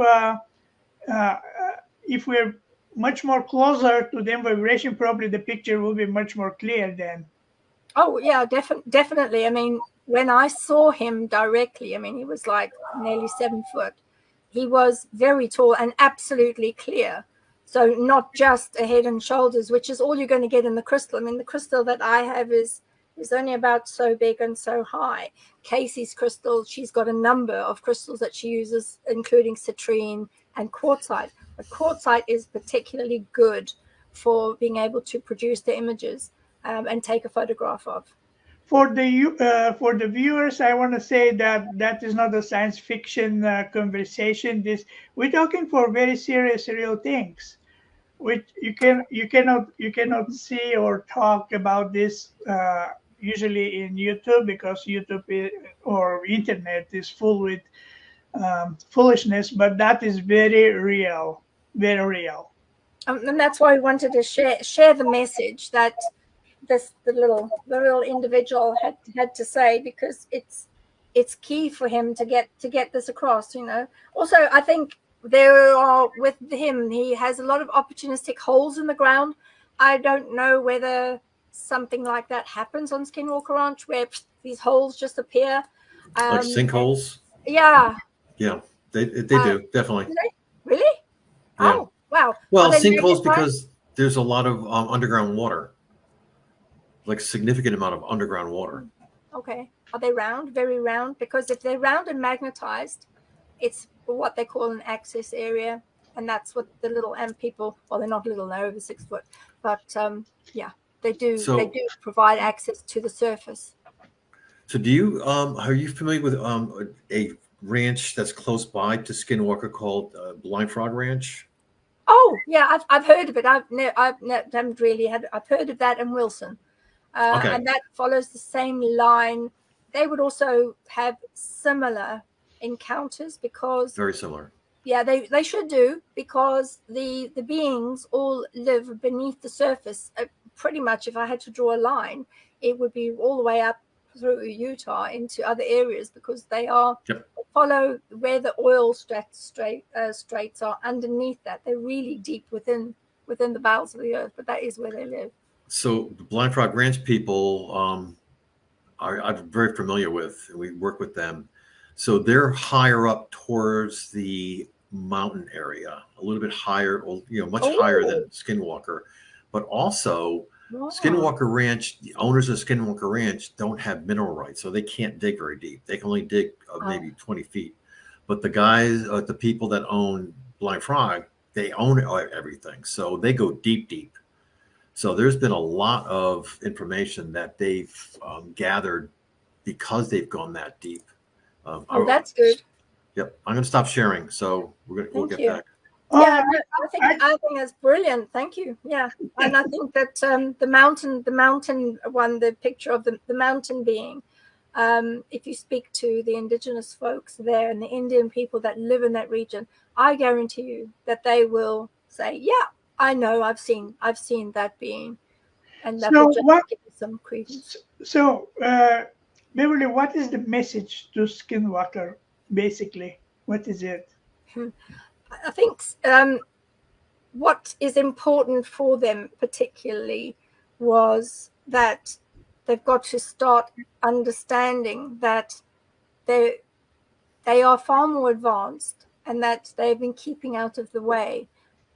if we're much more closer to them vibration, probably the picture will be much more clear then. Oh yeah, definitely. I mean, when I saw him directly, I mean, he was like nearly 7 foot. He was very tall and absolutely clear. So not just a head and shoulders, which is all you're going to get in the crystal. I mean, the crystal that I have is is only about so big and so high. Casey's crystal, she's got a number of crystals that she uses, including citrine and quartzite. But quartzite is particularly good for being able to produce the images and take a photograph of. For the viewers, I want to say that that is not a science fiction conversation. We're talking for very serious, real things, which you cannot see or talk about this usually in YouTube, because YouTube or internet is full with foolishness. But that is very real, very real. And that's why we wanted to share the message that the little individual had to say, because it's key for him to get this across, you know. Also, I think there are, with him, he has a lot of opportunistic holes in the ground. I don't know whether something like that happens on Skinualker Ranch, where these holes just appear, like sinkholes. Yeah, they do, definitely. Do they? Really? Yeah. Oh, wow. Well, sinkholes, because there's a lot of underground water, like significant amount of underground water. Okay. Are they round? Very round? Because if they're round and magnetized, it's what they call an access area, and that's what the little ant people, well, they're not little, they're over 6 foot, but yeah, they do provide access to the surface. So do you are you familiar with a ranch that's close by to Skinwalker called Blind Frog Ranch? Oh yeah, I've heard of it. I've heard of that in Wilson. Okay. And that follows the same line. They would also have similar encounters, because very similar. Yeah, they should do, because the beings all live beneath the surface. Pretty much, if I had to draw a line, it would be all the way up through Utah into other areas, because they are follow where the oil straits are underneath that. They're really deep within the bowels of the earth, but that is where they live. So the Blind Frog Ranch people I'm very familiar with, and we work with them. So they're higher up towards the mountain area, a little bit higher, much higher than Skinwalker. But also, Skinwalker Ranch, the owners of Skinwalker Ranch don't have mineral rights, so they can't dig very deep. They can only dig maybe 20 feet. But the guys, the people that own Blind Frog, they own everything. So they go deep. So there's been a lot of information that they've gathered because they've gone that deep. That's good. Yep. I'm going to stop sharing. So we'll get back. Yeah, I think that's brilliant. Thank you. Yeah. And I think that the mountain one, the picture of the mountain being, if you speak to the indigenous folks there and the Indian people that live in that region, I guarantee you that they will say, yeah, I know, I've seen that being, and that will just give you some credence. So, Bevърли, what is the message to Skinwalker? Basically, what is it? I think what is important for them particularly was that they've got to start understanding that they are far more advanced, and that they've been keeping out of the way.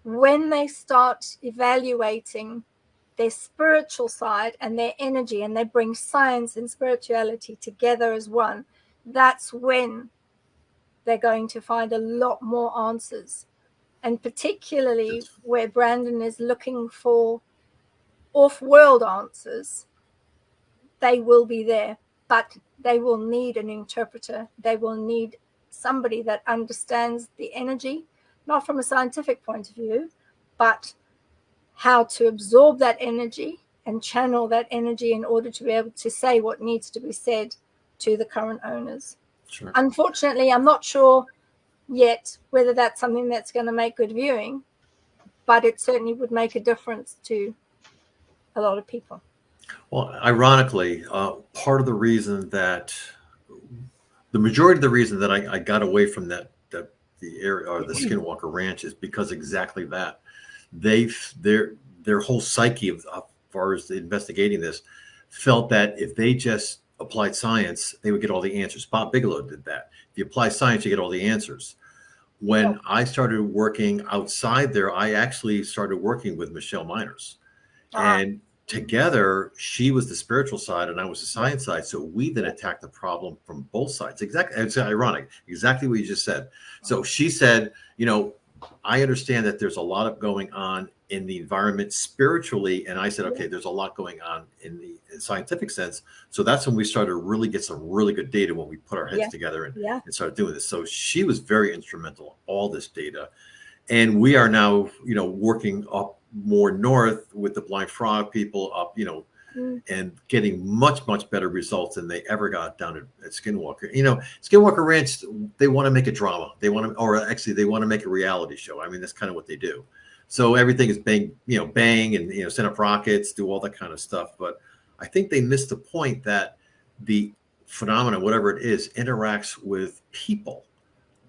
When they start evaluating their spiritual side and their energy, and they bring science and spirituality together as one, that's when they're going to find a lot more answers. And particularly where Brandon is looking for off-world answers, they will be there, but they will need an interpreter. They will need somebody that understands the energy, not from a scientific point of view, but how to absorb that energy and channel that energy in order to be able to say what needs to be said to the current owners. Sure. Unfortunately, I'm not sure yet whether that's something that's going to make good viewing, but it certainly would make a difference to a lot of people. Well, ironically, part of the reason that the majority of the reason that I got away from the area or the Skinwalker Ranch is because exactly that. Their whole psyche as far as investigating this felt that if they just applied science, they would get all the answers. Bob Bigelow did that. If you apply science, you get all the answers. When I started working outside there, I actually started working with Michelle Miners. And together, she was the spiritual side and I was the science side. So we then attacked the problem from both sides. Exactly. It's ironic. Exactly what you just said. So she said, you know, I understand that there's a lot of going on in the environment spiritually. And I said, okay, there's a lot going on in the scientific sense. So that's when we started to really get some really good data when we put our heads together and started doing this. So she was very instrumental in all this data. And we are now, you know, working up more north with the blind frog people up, you know, and getting much, much better results than they ever got down at Skинуалкер. You know, Skинуалкер Ranch, they want to make a drama. They want to, or actually they want to make a reality show. I mean, that's kind of what they do. So everything is bang, you know, bang and, you know, send up rockets, do all that kind of stuff. But I think they missed the point that the phenomena, whatever it is, interacts with people.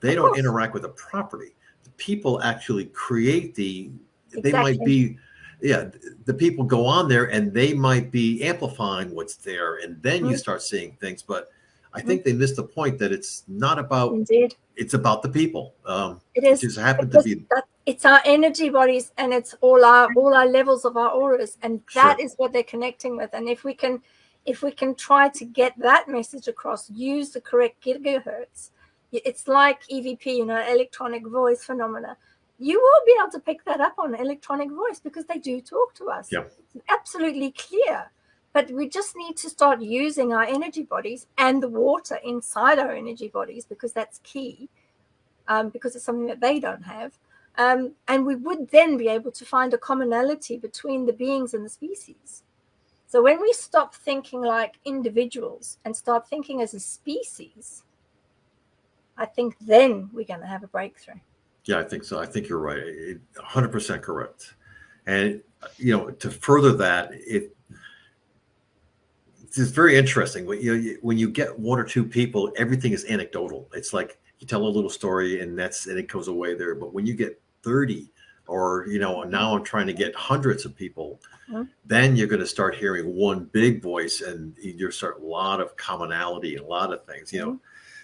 They don't interact with the property. The people actually create the, they might be, the people go on there and they might be amplifying what's there. And then you start seeing things. But I think they missed the point that it's not about, it's about the people. It is. It just happened to be. It's our energy bodies and it's all our levels of our auras. And that is what they're connecting with. And if we can try to get that message across, use the correct gigahertz, it's like EVP, you know, electronic voice phenomena. You will be able to pick that up on electronic voice because they do talk to us. Yep. It's absolutely clear. But we just need to start using our energy bodies and the water inside our energy bodies because that's key, because it's something that they don't have. And we would then be able to find a commonality between the beings and the species. So when we stop thinking like individuals and start thinking as a species, I think then we're going to have a breakthrough. Yeah, I think so. I think you're right. 100% correct. And, you know, to further that, it's very interesting. When you get one or two people, everything is anecdotal. It's like you tell a little story and it goes away there. But when you get 30 or, you know, now I'm trying to get hundreds of people, then you're going to start hearing one big voice and you start a lot of commonality and a lot of things, you know.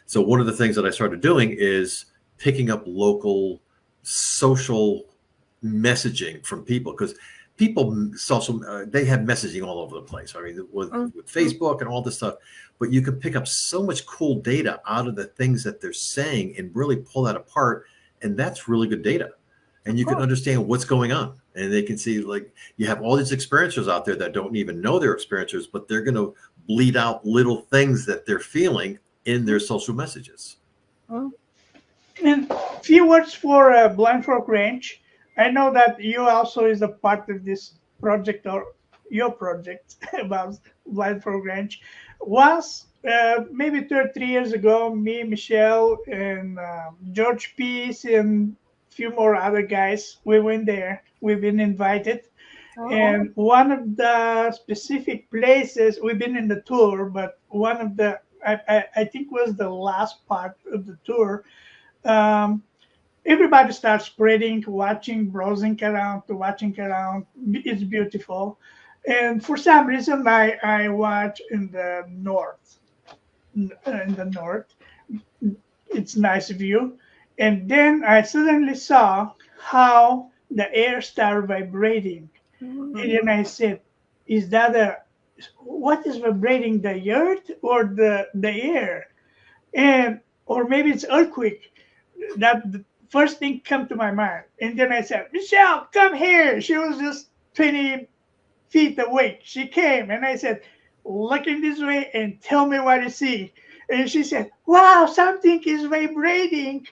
So one of the things that I started doing is picking up local social messaging from people, because people social they have messaging all over the place. I mean, with Facebook and all this stuff, but you can pick up so much cool data out of the things that they're saying and really pull that apart. And that's really good data. And you can understand what's going on. And they can see, like, you have all these experiencers out there that don't even know they're experiencers, but they're going to bleed out little things that they're feeling in their social messages. And few words for Blind Frog Ranch. I know that you also is a part of this project, or your project about Blind Frog Ranch. Was maybe 2 or 3 years ago, me, Michelle, and George Peace, and a few more other guys, we went there. We've been invited. And one of the specific places, we've been in the tour, but one of the, I think was the last part of the tour, everybody starts spreading, watching, browsing around, It's beautiful. And for some reason, I watch in the north. It's nice view. And then I suddenly saw how the air started vibrating. And then I said, is that what is vibrating, the earth or the air? And, or maybe it's earthquake. That the first thing come to my mind. And then I said, Michelle, come here. She was just 20 feet away. She came and I said, look in this way and tell me what you see. And she said, wow, something is vibrating.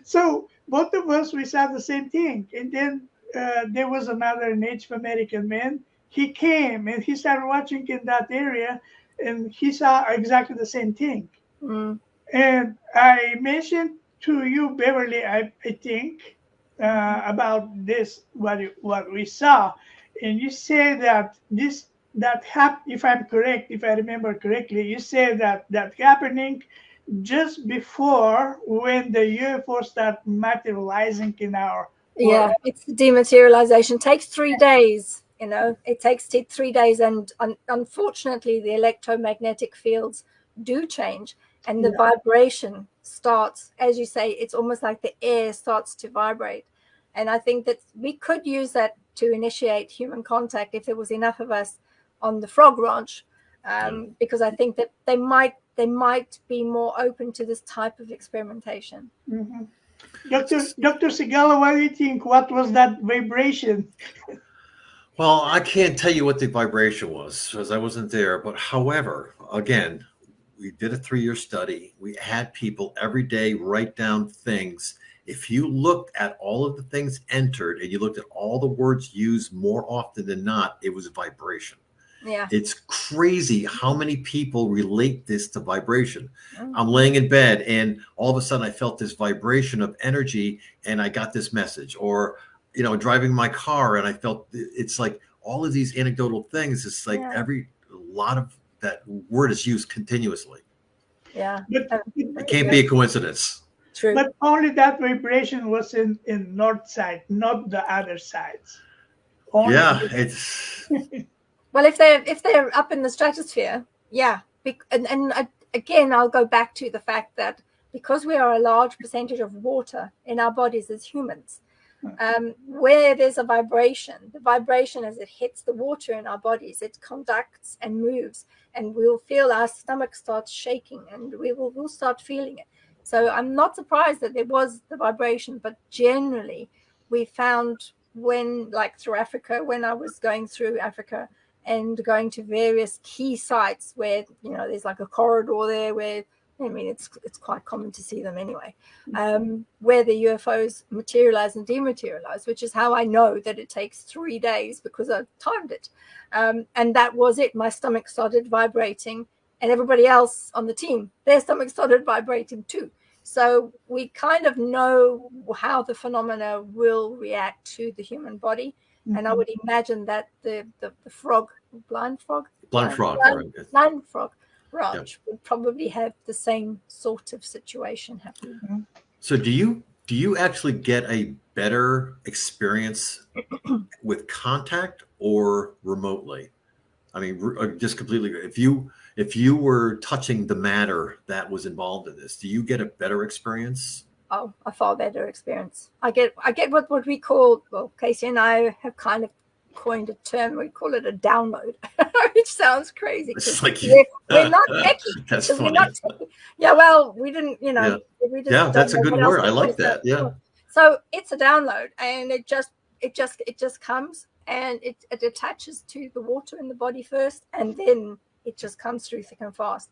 So both of us, we saw the same thing. And then there was another Native American man. He came and he started watching in that area and he saw exactly the same thing. And I mentioned to you, Beverly, I think, about this, what we saw. And you say that if I'm correct, if I remember correctly, you say that happening just before when the UFO start materializing in our world. It's the dematerialization. It takes 3 days, you know, it takes 3 days. And unfortunately, the electromagnetic fields do change and the vibration starts, as you say, it's almost like the air starts to vibrate. And I think that we could use that to initiate human contact if there was enough of us on the Frog Ranch, because I think that they might be more open to this type of experimentation. Mm-hmm. Dr. Segala, what do you think? What was that vibration? Well, I can't tell you what the vibration was because I wasn't there. But however, again, we did a 3-year study. We had people every day write down things. If you looked at all of the things entered and you looked at all the words used more often than not, it was a vibration. Yeah. It's crazy how many people relate this to vibration. I'm laying in bed and all of a sudden I felt this vibration of energy and I got this message, or, you know, driving my car and I felt, it's like all of these anecdotal things. It's like a lot of that word is used continuously. Yeah. It can't be a coincidence. True. But only that vibration was in north side, not the other sides. Only It's well, if they're up in the stratosphere, again, I'll go back to the fact that because we are a large percentage of water in our bodies as humans, where there's a vibration, the vibration as it hits the water in our bodies, it conducts and moves, and we'll feel our stomach starts shaking, and we'll start feeling it. So I'm not surprised that there was the vibration, but generally we found through Africa, when I was going through Africa and going to various key sites where, you know, there's like a corridor there where, I mean, it's quite common to see them anyway, where the UFOs materialize and dematerialize, which is how I know that it takes 3 days because I timed it. And that was it. My stomach started vibrating, and everybody else on the team, their stomach started vibrating too. So we kind of know how the phenomena will react to the human body. And I would imagine that the blind frog ranch would probably have the same sort of situation happening. So do you actually get a better experience with contact or remotely? I mean, just completely. If you were touching the matter that was involved in this, do you get a better experience? Oh, a far better experience. I get what we call, well, Casey and I have kind of coined a term, we call it a download, which sounds crazy. It's like we're not techie. That's funny. We're not techie. Yeah, well, we didn't, you know. We just that's a good word. I like that. Yeah. So it's a download, and it just comes, and it attaches to the water in the body first, and then it just comes through thick and fast.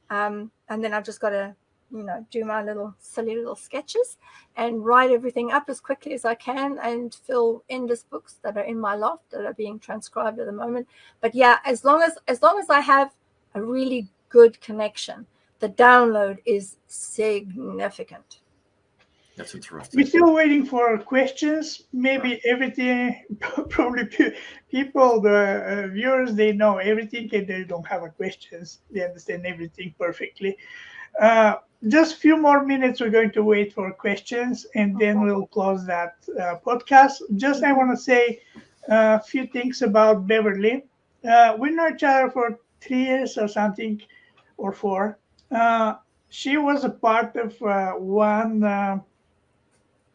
And then I've just got to, you know, do my silly little sketches and write everything up as quickly as I can and fill endless books that are in my loft that are being transcribed at the moment. But yeah, as long as I have a really good connection, the download is significant. That's interesting. We're still waiting for questions. Maybe everything, probably people, the viewers, they know everything and they don't have questions. They understand everything perfectly. Just a few more minutes. We're going to wait for questions and then we'll close that podcast. Just I want to say a few things about Bevърли. We know each other for 3 years or something, or 4. She was a part of one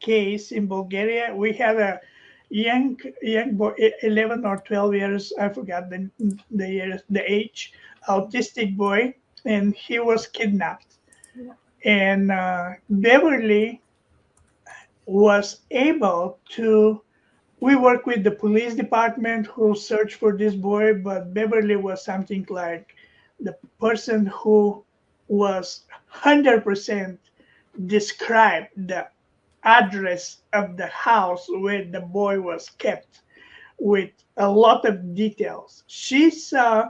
case in Bulgaria. We had a young boy, 11 or 12 years, I forgot the age, autistic boy, and he was kidnapped. Yeah. And Bevърli was able to, we work with the police department who searched for this boy, but Bevърli was something like the person who was 100% described the address of the house where the boy was kept with a lot of details. She saw,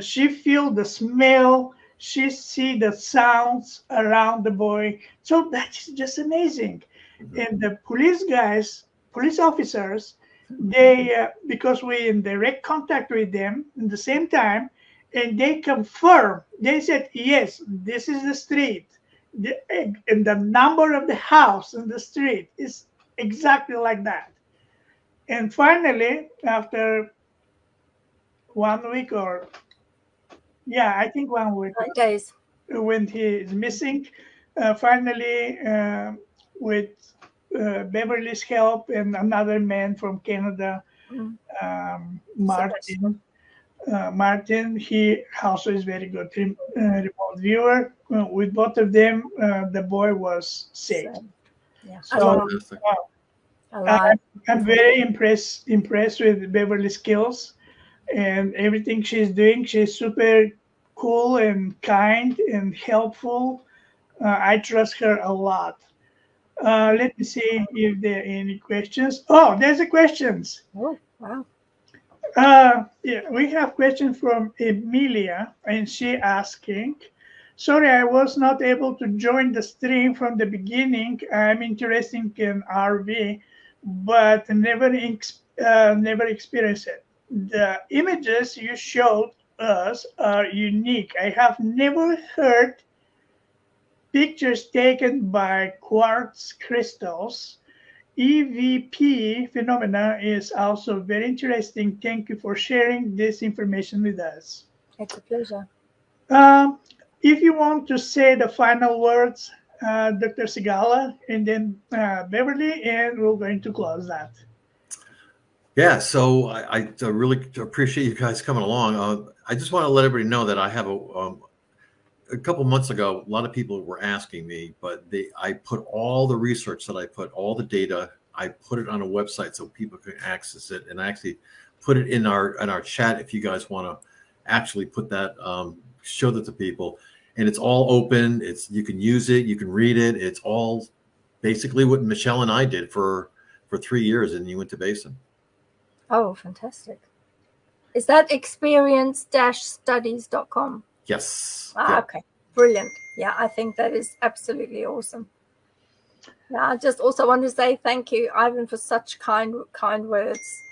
she feel the smell, she see the sounds around the boy. So that's just amazing. And the police officers, they, because we're in direct contact with them at the same time, and they confirm, they said, yes, this is the street. And the number of the house in the street is exactly like that. And finally, after 1 week or, I think 1 week. 9 days. When he is missing, finally, with Bevърli's help and another man from Canada, Martin. Martin, he also is very good remote viewer. With both of them, the boy was saved. Yeah. So I'm very impressed with Beverly's skills and everything she's doing. She's super cool and kind and helpful. I trust her a lot. Let me see if there are any questions. Oh, there's a questions. Oh, wow. Yeah, we have question from Emilia, and she asking, sorry, I was not able to join the stream from the beginning. I'm interested in RV, but never experienced it. The images you showed us are unique. I have never heard pictures taken by quartz crystals. EVP phenomena is also very interesting. Thank you for sharing this information with us. It's a pleasure. If you want to say the final words, Dr. Segala, and then Beverly, and we're going to close that. Yeah, so I really appreciate you guys coming along. I just want to let everybody know that I have a couple months ago, a lot of people were asking me, but I put all the research that I put, all the data, I put it on a website so people can access it, and I actually put it in our chat if you guys want to actually put that, show that to people. And it's all open. You can use it, you can read it. It's all basically what Michelle and I did for 3 years in Uinta Basin. Oh, fantastic. Is that experience-studies.com? Yes. Yeah. Okay, brilliant. Yeah, I think that is absolutely awesome. Yeah, I just also want to say thank you, Ivan, for such kind words,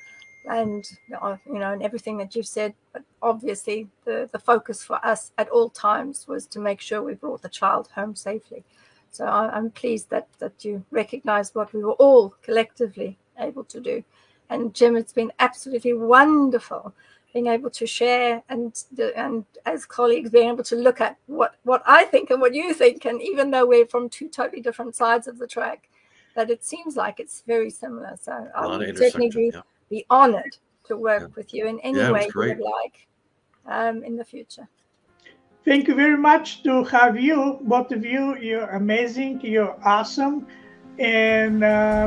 and and everything that you've said. But obviously, the focus for us at all times was to make sure we brought the child home safely. So I'm pleased that you recognized what we were all collectively able to do. And Jim, it's been absolutely wonderful being able to share and as colleagues being able to look at what I think and what you think, and even though we're from two totally different sides of the track, that it seems like it's very similar. So I would certainly be honored to work with you in any way you would like in the future. Thank you very much to have you, both of you. You're amazing. You're awesome. And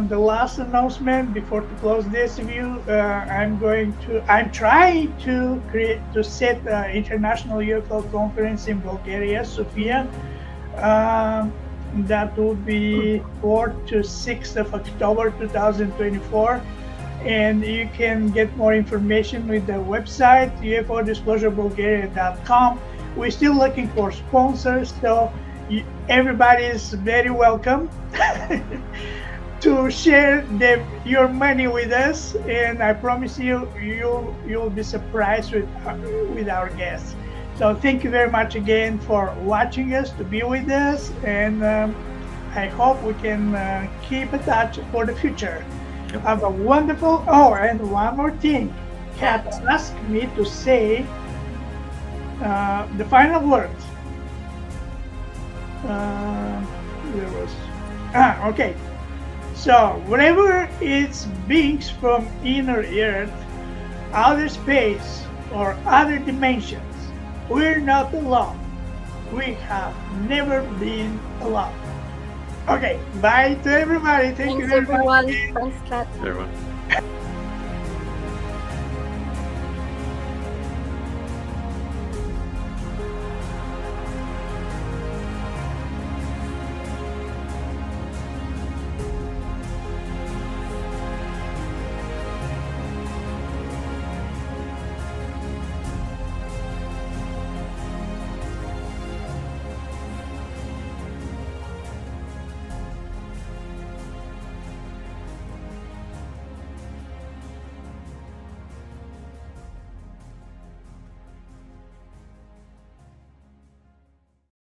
the last announcement before to close this review, I'm trying to set an international UFO conference in Bulgaria, Sofia. That will be 4th to 6th of October 2024. And you can get more information with the website, ufodisclosurebulgaria.com. We're still looking for sponsors, so everybody is very welcome to share your money with us, and I promise you'll be surprised with our guests. So thank you very much again for watching us, to be with us, and I hope we can keep in touch for the future. Yep. Have a wonderful. Oh, and one more thing, Kat asked me to say the final words. Okay. So whatever it's beings from inner earth, outer space, or other dimensions, we're not alone. We have never been alone. Okay, bye to everybody. Thank you very much. Thanks, Kat. Everyone.